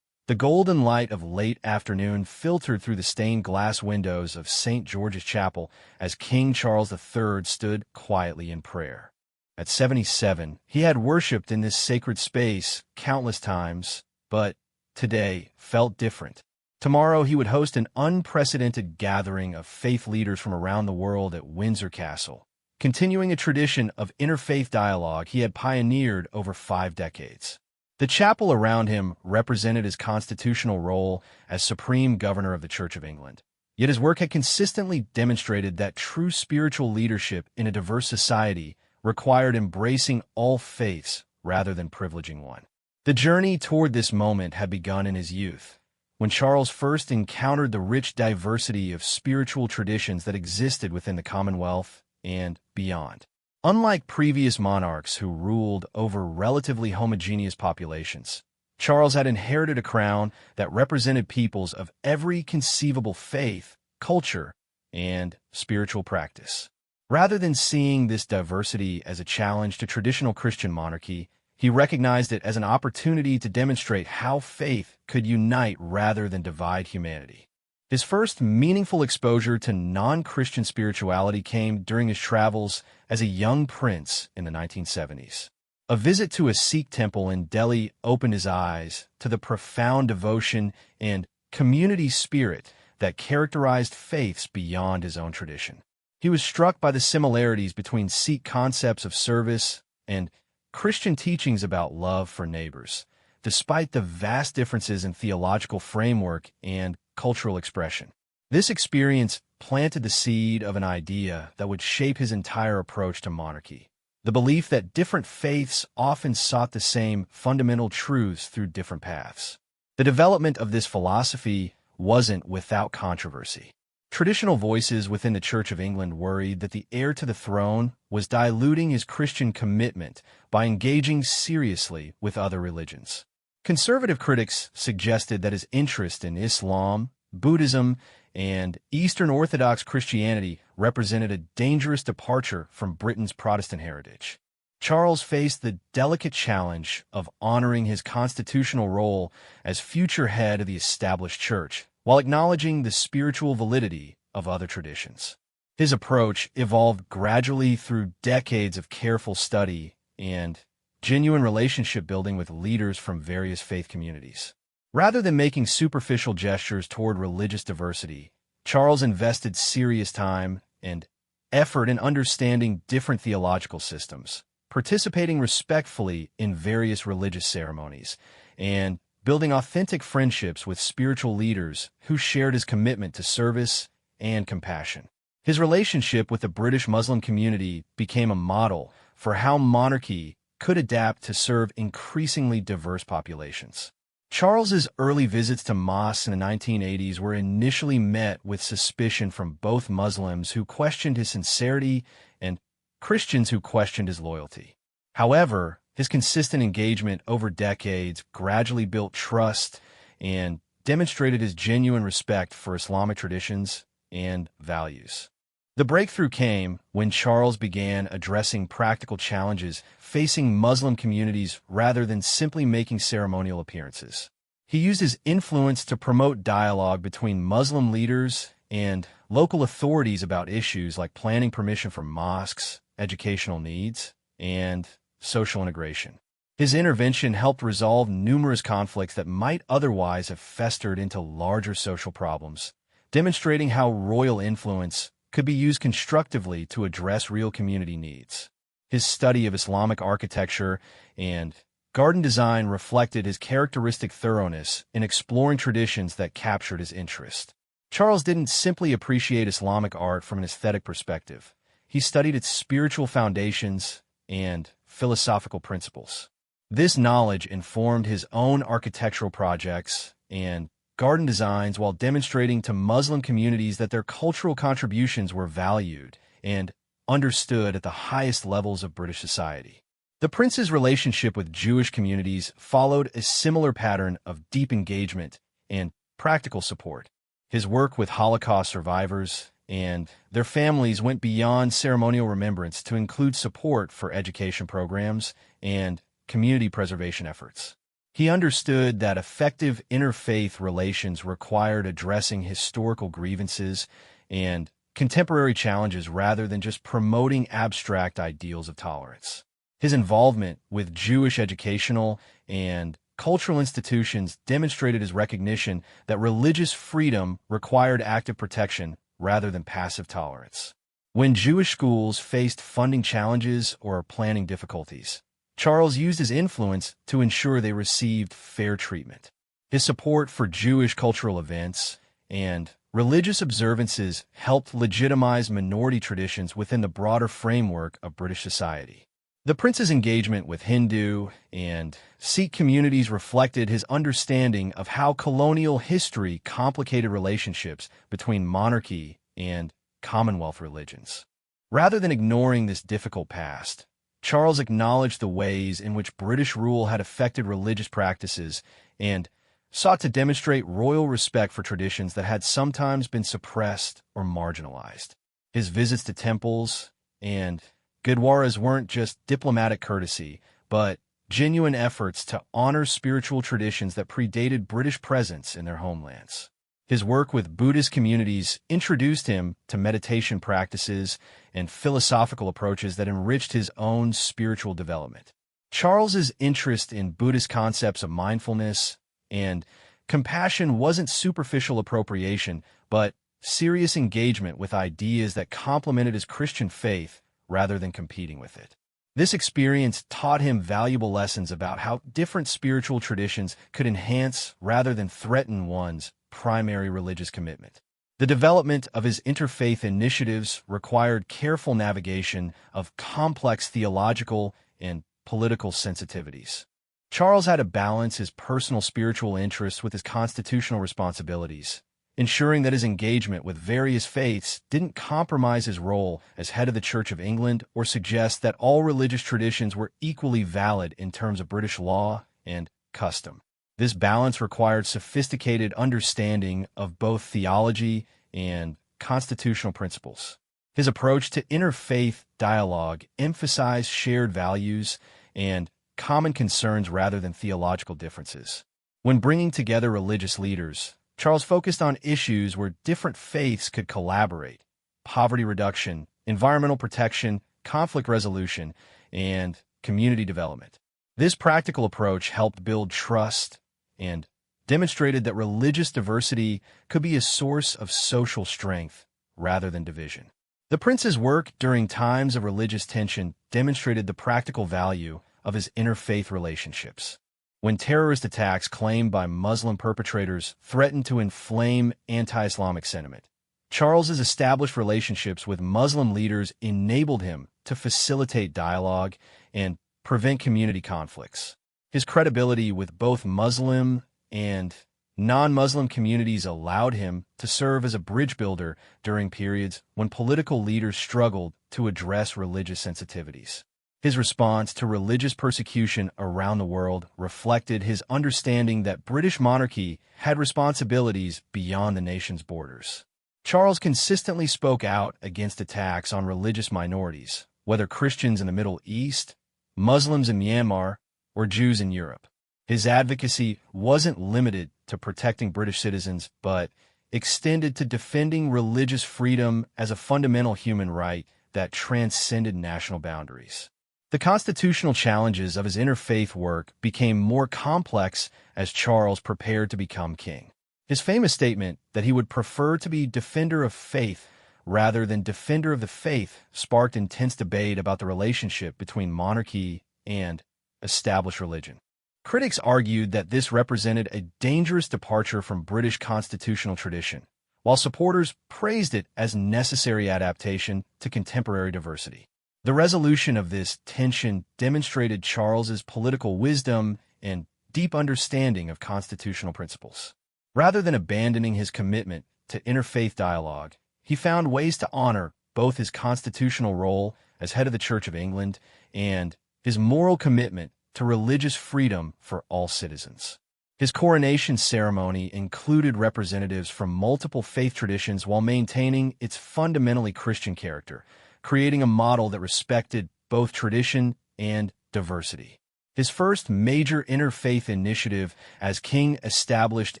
The golden light of late afternoon filtered through the stained glass windows of St. George's Chapel as King Charles III stood quietly in prayer. At 77, he had worshipped in this sacred space countless times, but today felt different. Tomorrow he would host an unprecedented gathering of faith leaders from around the world at Windsor Castle, continuing a tradition of interfaith dialogue he had pioneered over 5 decades. The chapel around him represented his constitutional role as supreme governor of the Church of England. Yet his work had consistently demonstrated that true spiritual leadership in a diverse society required embracing all faiths rather than privileging one. The journey toward this moment had begun in his youth, when Charles first encountered the rich diversity of spiritual traditions that existed within the Commonwealth and beyond. Unlike previous monarchs who ruled over relatively homogeneous populations, Charles had inherited a crown that represented peoples of every conceivable faith, culture, and spiritual practice. Rather than seeing this diversity as a challenge to traditional Christian monarchy, he recognized it as an opportunity to demonstrate how faith could unite rather than divide humanity. His first meaningful exposure to non-Christian spirituality came during his travels as a young prince in the 1970s. A visit to a Sikh temple in Delhi opened his eyes to the profound devotion and community spirit that characterized faiths beyond his own tradition. He was struck by the similarities between Sikh concepts of service and Christian teachings about love for neighbors, despite the vast differences in theological framework and cultural expression. This experience planted the seed of an idea that would shape his entire approach to monarchy: the belief that different faiths often sought the same fundamental truths through different paths. The development of this philosophy wasn't without controversy. Traditional voices within the Church of England worried that the heir to the throne was diluting his Christian commitment by engaging seriously with other religions. Conservative critics suggested that his interest in Islam, Buddhism, and Eastern Orthodox Christianity represented a dangerous departure from Britain's Protestant heritage. Charles faced the delicate challenge of honoring his constitutional role as future head of the established church, while acknowledging the spiritual validity of other traditions. His approach evolved gradually through decades of careful study and genuine relationship building with leaders from various faith communities. Rather than making superficial gestures toward religious diversity, Charles invested serious time and effort in understanding different theological systems, participating respectfully in various religious ceremonies, and building authentic friendships with spiritual leaders who shared his commitment to service and compassion. His relationship with the British Muslim community became a model for how monarchy could adapt to serve increasingly diverse populations. Charles's early visits to mosques in the 1980s were initially met with suspicion from both Muslims who questioned his sincerity and Christians who questioned his loyalty. However, his consistent engagement over decades gradually built trust and demonstrated his genuine respect for Islamic traditions and values. The breakthrough came when Charles began addressing practical challenges facing Muslim communities rather than simply making ceremonial appearances. He used his influence to promote dialogue between Muslim leaders and local authorities about issues like planning permission for mosques, educational needs, and social integration. His intervention helped resolve numerous conflicts that might otherwise have festered into larger social problems, demonstrating how royal influence could be used constructively to address real community needs. His study of Islamic architecture and garden design reflected his characteristic thoroughness in exploring traditions that captured his interest. Charles didn't simply appreciate Islamic art from an aesthetic perspective. He studied its spiritual foundations and philosophical principles. This knowledge informed his own architectural projects and garden designs while demonstrating to Muslim communities that their cultural contributions were valued and understood at the highest levels of British society. The prince's relationship with Jewish communities followed a similar pattern of deep engagement and practical support. His work with Holocaust survivors and their families went beyond ceremonial remembrance to include support for education programs and community preservation efforts. He understood that effective interfaith relations required addressing historical grievances and contemporary challenges rather than just promoting abstract ideals of tolerance. His involvement with Jewish educational and cultural institutions demonstrated his recognition that religious freedom required active protection rather than passive tolerance. When Jewish schools faced funding challenges or planning difficulties, Charles used his influence to ensure they received fair treatment. His support for Jewish cultural events and religious observances helped legitimize minority traditions within the broader framework of British society. The prince's engagement with Hindu and Sikh communities reflected his understanding of how colonial history complicated relationships between monarchy and Commonwealth religions. Rather than ignoring this difficult past, Charles acknowledged the ways in which British rule had affected religious practices and sought to demonstrate royal respect for traditions that had sometimes been suppressed or marginalized. His visits to temples and Gurdwaras weren't just diplomatic courtesy, but genuine efforts to honor spiritual traditions that predated British presence in their homelands. His work with Buddhist communities introduced him to meditation practices and philosophical approaches that enriched his own spiritual development. Charles's interest in Buddhist concepts of mindfulness and compassion wasn't superficial appropriation, but serious engagement with ideas that complemented his Christian faith rather than competing with it. This experience taught him valuable lessons about how different spiritual traditions could enhance rather than threaten one's primary religious commitment. The development of his interfaith initiatives required careful navigation of complex theological and political sensitivities. Charles had to balance his personal spiritual interests with his constitutional responsibilities, ensuring that his engagement with various faiths didn't compromise his role as head of the Church of England or suggest that all religious traditions were equally valid in terms of British law and custom. This balance required sophisticated understanding of both theology and constitutional principles. His approach to interfaith dialogue emphasized shared values and common concerns rather than theological differences. When bringing together religious leaders, Charles focused on issues where different faiths could collaborate: poverty reduction, environmental protection, conflict resolution, and community development. This practical approach helped build trust and demonstrated that religious diversity could be a source of social strength rather than division. The prince's work during times of religious tension demonstrated the practical value of his interfaith relationships. When terrorist attacks claimed by Muslim perpetrators threatened to inflame anti-Islamic sentiment, Charles's established relationships with Muslim leaders enabled him to facilitate dialogue and prevent community conflicts. His credibility with both Muslim and non-Muslim communities allowed him to serve as a bridge builder during periods when political leaders struggled to address religious sensitivities. His response to religious persecution around the world reflected his understanding that British monarchy had responsibilities beyond the nation's borders. Charles consistently spoke out against attacks on religious minorities, whether Christians in the Middle East, Muslims in Myanmar, or Jews in Europe. His advocacy wasn't limited to protecting British citizens, but extended to defending religious freedom as a fundamental human right that transcended national boundaries. The constitutional challenges of his interfaith work became more complex as Charles prepared to become king. His famous statement that he would prefer to be defender of faith rather than defender of the faith sparked intense debate about the relationship between monarchy and established religion. Critics argued that this represented a dangerous departure from British constitutional tradition, while supporters praised it as necessary adaptation to contemporary diversity. The resolution of this tension demonstrated Charles's political wisdom and deep understanding of constitutional principles. Rather than abandoning his commitment to interfaith dialogue, he found ways to honor both his constitutional role as head of the Church of England and his moral commitment to religious freedom for all citizens. His coronation ceremony included representatives from multiple faith traditions while maintaining its fundamentally Christian character, creating a model that respected both tradition and diversity. His first major interfaith initiative as king established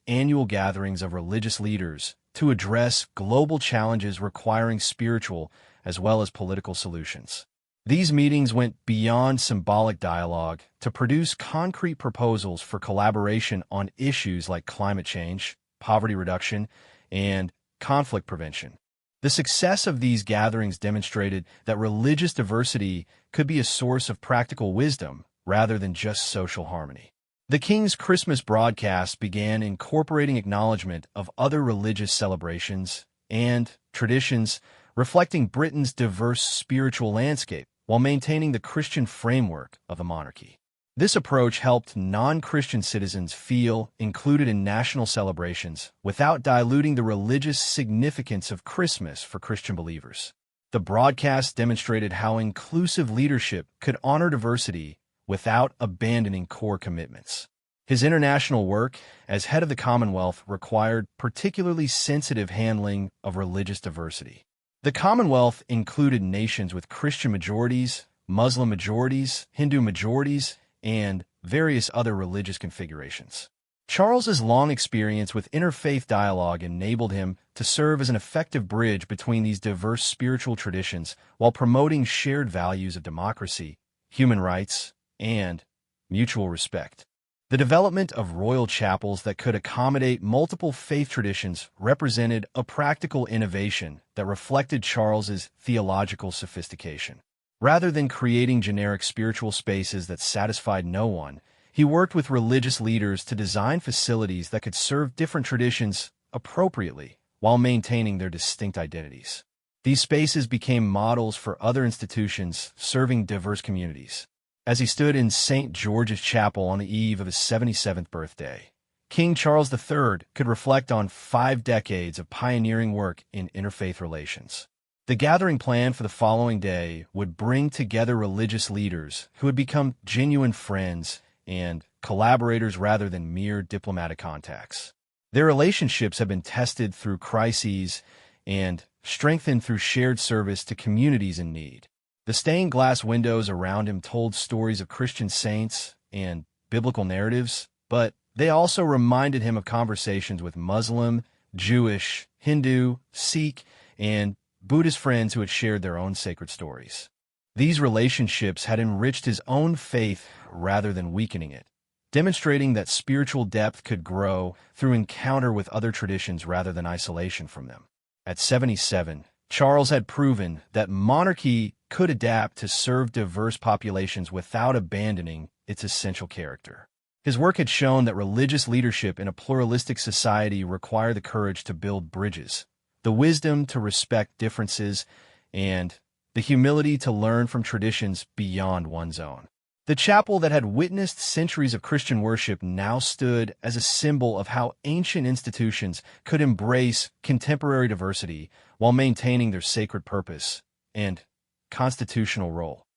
annual gatherings of religious leaders to address global challenges requiring spiritual as well as political solutions. These meetings went beyond symbolic dialogue to produce concrete proposals for collaboration on issues like climate change, poverty reduction, and conflict prevention. The success of these gatherings demonstrated that religious diversity could be a source of practical wisdom rather than just social harmony. The King's Christmas broadcast began incorporating acknowledgement of other religious celebrations and traditions, reflecting Britain's diverse spiritual landscape while maintaining the Christian framework of the monarchy. This approach helped non-Christian citizens feel included in national celebrations without diluting the religious significance of Christmas for Christian believers. The broadcast demonstrated how inclusive leadership could honor diversity without abandoning core commitments. His international work as head of the Commonwealth required particularly sensitive handling of religious diversity. The Commonwealth included nations with Christian majorities, Muslim majorities, Hindu majorities, and various other religious configurations. Charles's long experience with interfaith dialogue enabled him to serve as an effective bridge between these diverse spiritual traditions while promoting shared values of democracy, human rights, and mutual respect. The development of royal chapels that could accommodate multiple faith traditions represented a practical innovation that reflected Charles's theological sophistication. Rather than creating generic spiritual spaces that satisfied no one, he worked with religious leaders to design facilities that could serve different traditions appropriately while maintaining their distinct identities. These spaces became models for other institutions serving diverse communities. As he stood in St. George's Chapel on the eve of his 77th birthday, King Charles III could reflect on 5 decades of pioneering work in interfaith relations. The gathering plan for the following day would bring together religious leaders who would become genuine friends and collaborators rather than mere diplomatic contacts. Their relationships have been tested through crises and strengthened through shared service to communities in need. The stained glass windows around him told stories of Christian saints and biblical narratives, but they also reminded him of conversations with Muslim, Jewish, Hindu, Sikh, and Buddhist friends who had shared their own sacred stories. These relationships had enriched his own faith rather than weakening it, demonstrating that spiritual depth could grow through encounter with other traditions rather than isolation from them. At 77, Charles had proven that monarchy could adapt to serve diverse populations without abandoning its essential character. His work had shown that religious leadership in a pluralistic society required the courage to build bridges, the wisdom to respect differences, and the humility to learn from traditions beyond one's own. The chapel that had witnessed centuries of Christian worship now stood as a symbol of how ancient institutions could embrace contemporary diversity while maintaining their sacred purpose and constitutional role.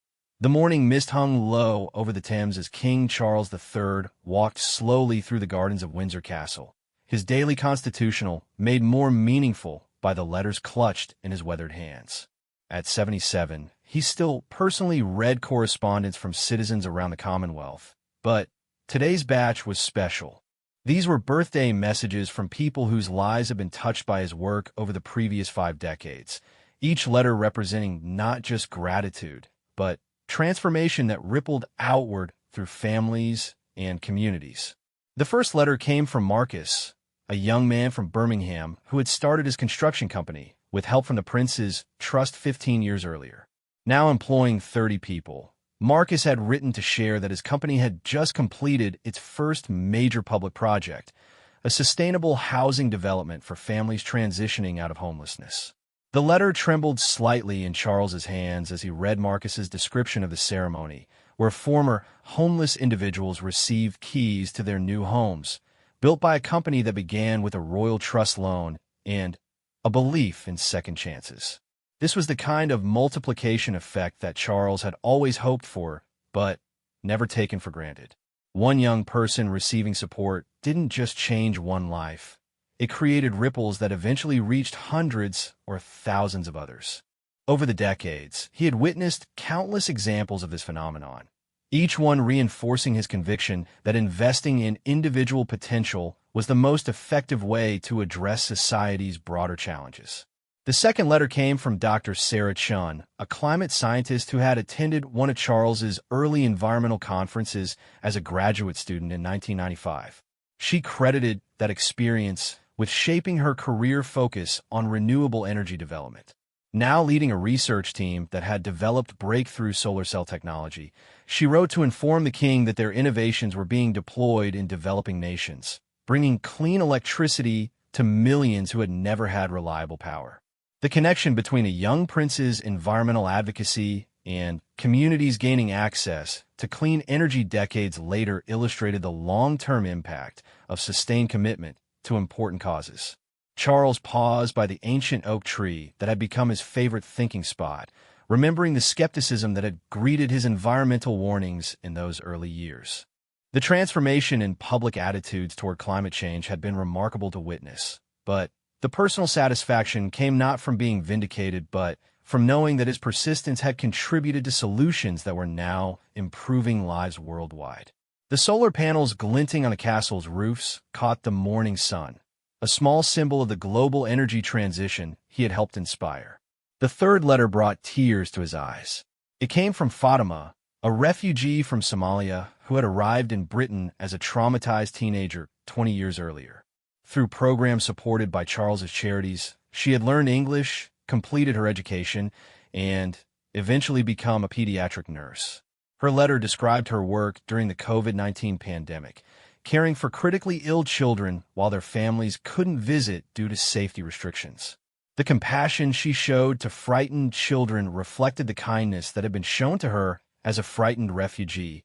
The morning mist hung low over the Thames as King Charles III walked slowly through the gardens of Windsor Castle, his daily constitutional made more meaningful by the letters clutched in his weathered hands. At 77, he still personally read correspondence from citizens around the Commonwealth, but today's batch was special. These were birthday messages from people whose lives have been touched by his work over the previous 5 decades, each letter representing not just gratitude, but transformation that rippled outward through families and communities. The first letter came from Marcus, a young man from Birmingham who had started his construction company with help from the Prince's Trust 15 years earlier. Now employing 30 people, Marcus had written to share that his company had just completed its first major public project, a sustainable housing development for families transitioning out of homelessness. The letter trembled slightly in Charles's hands as he read Marcus's description of the ceremony, where former homeless individuals received keys to their new homes, built by a company that began with a Royal Trust loan and a belief in second chances. This was the kind of multiplication effect that Charles had always hoped for, but never taken for granted. One young person receiving support didn't just change one life. It created ripples that eventually reached hundreds or thousands of others. Over the decades, he had witnessed countless examples of this phenomenon, each one reinforcing his conviction that investing in individual potential was the most effective way to address society's broader challenges. The second letter came from Dr. Sarah Chun, a climate scientist who had attended one of Charles's early environmental conferences as a graduate student in 1995. She credited that experience with shaping her career focus on renewable energy development. Now leading a research team that had developed breakthrough solar cell technology, she wrote to inform the king that their innovations were being deployed in developing nations, bringing clean electricity to millions who had never had reliable power. The connection between a young prince's environmental advocacy and communities gaining access to clean energy decades later illustrated the long-term impact of sustained commitment to important causes. Charles paused by the ancient oak tree that had become his favorite thinking spot, remembering the skepticism that had greeted his environmental warnings in those early years. The transformation in public attitudes toward climate change had been remarkable to witness, but the personal satisfaction came not from being vindicated, but from knowing that his persistence had contributed to solutions that were now improving lives worldwide. The solar panels glinting on the castle's roofs caught the morning sun, a small symbol of the global energy transition he had helped inspire. The third letter brought tears to his eyes. It came from Fatima, a refugee from Somalia who had arrived in Britain as a traumatized teenager 20 years earlier. Through programs supported by Charles's charities, she had learned English, completed her education, and eventually become a pediatric nurse. Her letter described her work during the COVID-19 pandemic, caring for critically ill children while their families couldn't visit due to safety restrictions. The compassion she showed to frightened children reflected the kindness that had been shown to her as a frightened refugee,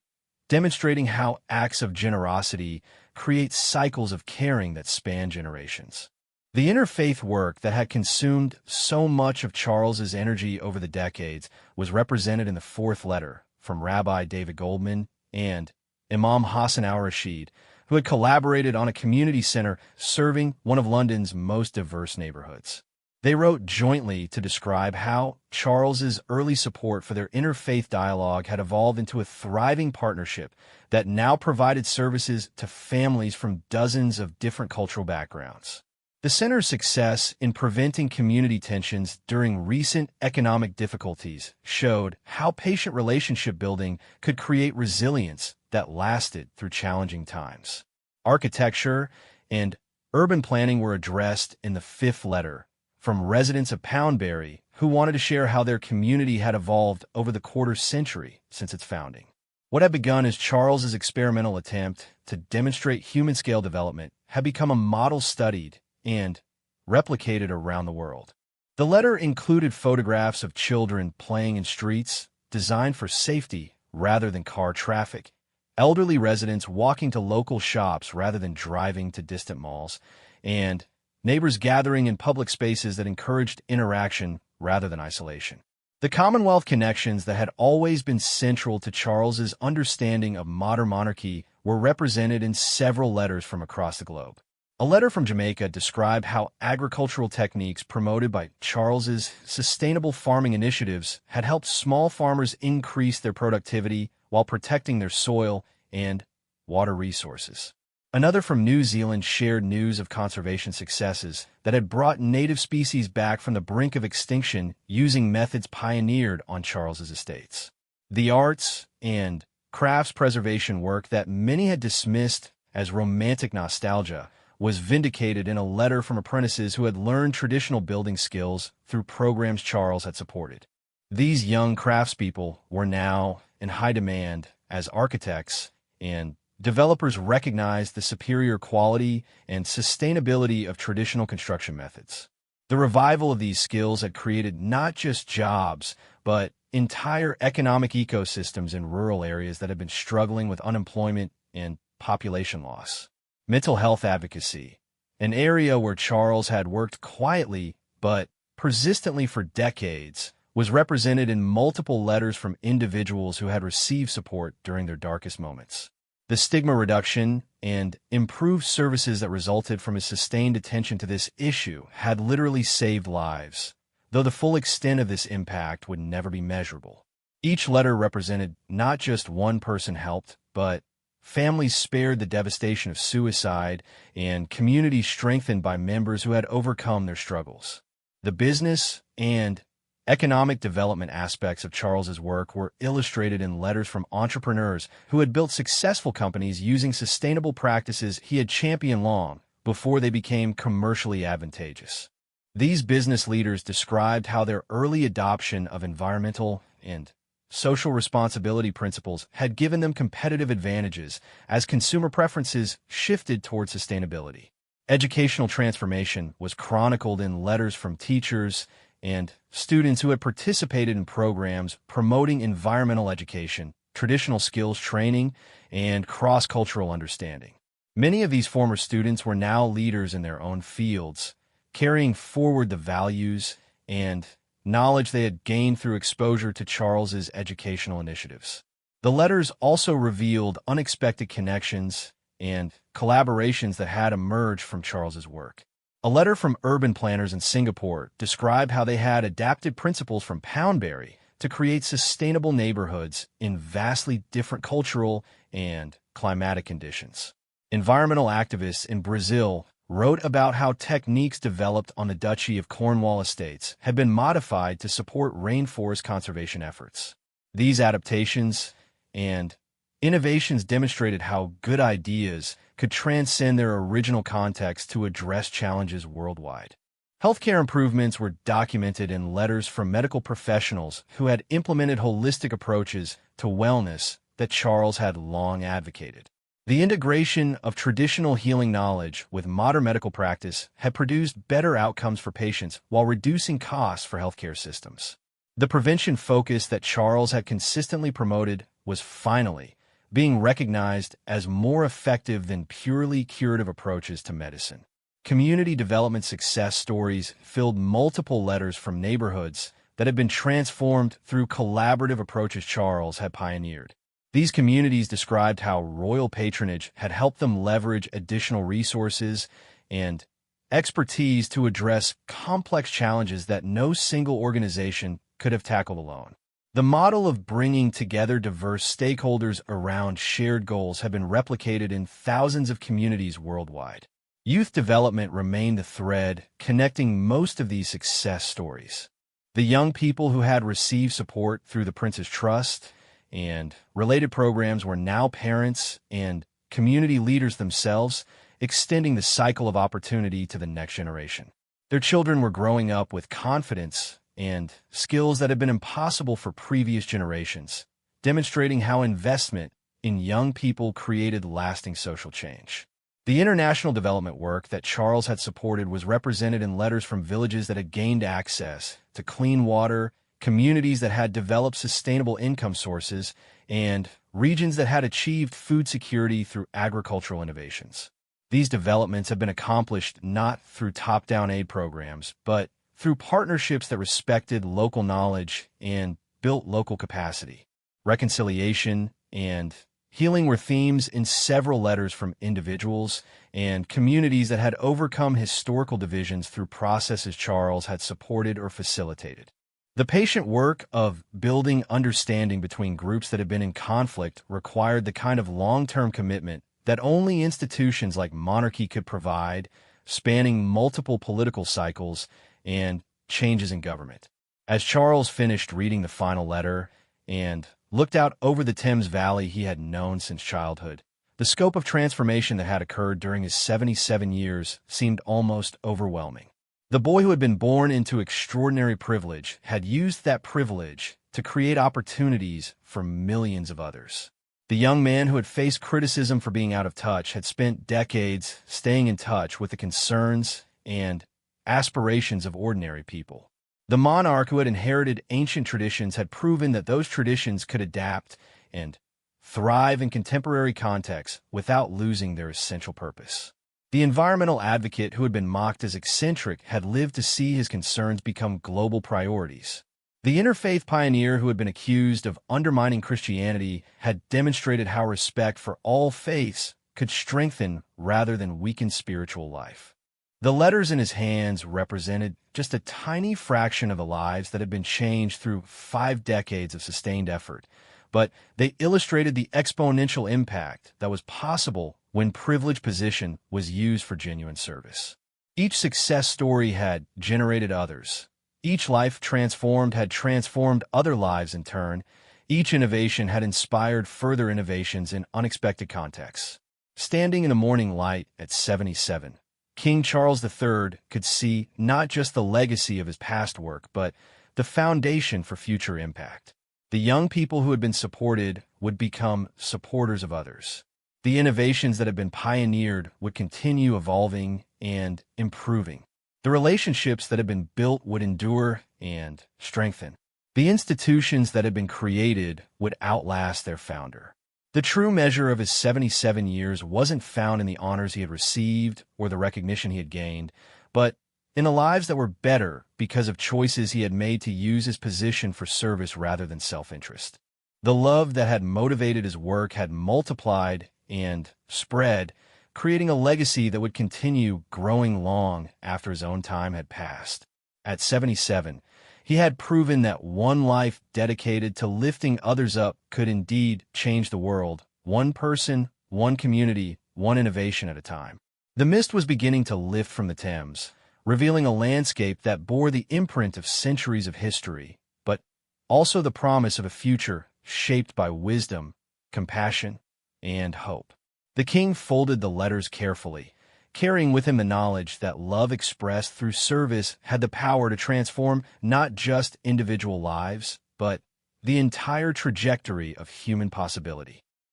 demonstrating how acts of generosity create cycles of caring that span generations. The interfaith work that had consumed so much of Charles's energy over the decades was represented in the fourth letter from Rabbi David Goldman and Imam Hassan al-Rashid, who had collaborated on a community center serving one of London's most diverse neighborhoods. They wrote jointly to describe how Charles's early support for their interfaith dialogue had evolved into a thriving partnership that now provided services to families from dozens of different cultural backgrounds. The center's success in preventing community tensions during recent economic difficulties showed how patient relationship building could create resilience that lasted through challenging times. Architecture and urban planning were addressed in the fifth letter from residents of Poundbury who wanted to share how their community had evolved over the quarter century since its founding. What had begun as Charles's experimental attempt to demonstrate human-scale development had become a model studied and replicated around the world. The letter included photographs of children playing in streets designed for safety rather than car traffic, elderly residents walking to local shops rather than driving to distant malls, and neighbors gathering in public spaces that encouraged interaction rather than isolation. The Commonwealth connections that had always been central to Charles's understanding of modern monarchy were represented in several letters from across the globe. A letter from Jamaica described how agricultural techniques promoted by Charles's sustainable farming initiatives had helped small farmers increase their productivity while protecting their soil and water resources. Another from New Zealand shared news of conservation successes that had brought native species back from the brink of extinction using methods pioneered on Charles's estates. The arts and crafts preservation work that many had dismissed as romantic nostalgia was vindicated in a letter from apprentices who had learned traditional building skills through programs Charles had supported. These young craftspeople were now in high demand as architects, and developers recognized the superior quality and sustainability of traditional construction methods. The revival of these skills had created not just jobs, but entire economic ecosystems in rural areas that had been struggling with unemployment and population loss. Mental health advocacy, an area where Charles had worked quietly but persistently for decades, was represented in multiple letters from individuals who had received support during their darkest moments. The stigma reduction and improved services that resulted from his sustained attention to this issue had literally saved lives, though the full extent of this impact would never be measurable. Each letter represented not just one person helped, but families spared the devastation of suicide and communities strengthened by members who had overcome their struggles. The business and economic development aspects of Charles's work were illustrated in letters from entrepreneurs who had built successful companies using sustainable practices he had championed long before they became commercially advantageous. These business leaders described how their early adoption of environmental and social responsibility principles had given them competitive advantages as consumer preferences shifted toward sustainability. Educational transformation was chronicled in letters from teachers and students who had participated in programs promoting environmental education, traditional skills training, and cross-cultural understanding. Many of these former students were now leaders in their own fields, carrying forward the values and knowledge they had gained through exposure to Charles's educational initiatives. The letters also revealed unexpected connections and collaborations that had emerged from Charles's work. A letter from urban planners in Singapore described how they had adapted principles from Poundbury to create sustainable neighborhoods in vastly different cultural and climatic conditions. Environmental activists in Brazil wrote about how techniques developed on the Duchy of Cornwall estates had been modified to support rainforest conservation efforts. These adaptations and innovations demonstrated how good ideas could transcend their original context to address challenges worldwide. Healthcare improvements were documented in letters from medical professionals who had implemented holistic approaches to wellness that Charles had long advocated. The integration of traditional healing knowledge with modern medical practice had produced better outcomes for patients while reducing costs for healthcare systems. The prevention focus that Charles had consistently promoted was finally being recognized as more effective than purely curative approaches to medicine. Community development success stories filled multiple letters from neighborhoods that had been transformed through collaborative approaches Charles had pioneered. These communities described how royal patronage had helped them leverage additional resources and expertise to address complex challenges that no single organization could have tackled alone. The model of bringing together diverse stakeholders around shared goals had been replicated in thousands of communities worldwide. Youth development remained the thread connecting most of these success stories. The young people who had received support through the Prince's Trust and related programs were now parents and community leaders themselves, extending the cycle of opportunity to the next generation. Their children were growing up with confidence and skills that had been impossible for previous generations, demonstrating how investment in young people created lasting social change. The international development work that Charles had supported was represented in letters from villages that had gained access to clean water, communities that had developed sustainable income sources, and regions that had achieved food security through agricultural innovations. These developments have been accomplished not through top-down aid programs, but through partnerships that respected local knowledge and built local capacity. Reconciliation and healing were themes in several letters from individuals and communities that had overcome historical divisions through processes Charles had supported or facilitated. The patient work of building understanding between groups that had been in conflict required the kind of long-term commitment that only institutions like monarchy could provide, spanning multiple political cycles and changes in government. As Charles finished reading the final letter and looked out over the Thames Valley he had known since childhood, the scope of transformation that had occurred during his 77 years seemed almost overwhelming. The boy who had been born into extraordinary privilege had used that privilege to create opportunities for millions of others. The young man who had faced criticism for being out of touch had spent decades staying in touch with the concerns and aspirations of ordinary people. The monarch who had inherited ancient traditions had proven that those traditions could adapt and thrive in contemporary contexts without losing their essential purpose. The environmental advocate who had been mocked as eccentric had lived to see his concerns become global priorities. The interfaith pioneer who had been accused of undermining Christianity had demonstrated how respect for all faiths could strengthen rather than weaken spiritual life. The letters in his hands represented just a tiny fraction of the lives that had been changed through 5 decades of sustained effort, but they illustrated the exponential impact that was possible when privileged position was used for genuine service. Each success story had generated others. Each life transformed had transformed other lives in turn. Each innovation had inspired further innovations in unexpected contexts. Standing in the morning light at 77, King Charles III could see not just the legacy of his past work, but the foundation for future impact. The young people who had been supported would become supporters of others. The innovations that had been pioneered would continue evolving and improving. The relationships that had been built would endure and strengthen. The institutions that had been created would outlast their founder. The true measure of his 77 years wasn't found in the honors he had received or the recognition he had gained, but in the lives that were better because of choices he had made to use his position for service rather than self-interest. The love that had motivated his work had multiplied and spread, creating a legacy that would continue growing long after his own time had passed. At 77, he had proven that one life dedicated to lifting others up could indeed change the world, one person, one community, one innovation at a time. The mist was beginning to lift from the Thames, revealing a landscape that bore the imprint of centuries of history, but also the promise of a future shaped by wisdom, compassion, and hope. The king folded the letters carefully, carrying with him the knowledge that love expressed through service had the power to transform not just individual lives, but the entire trajectory of human possibility.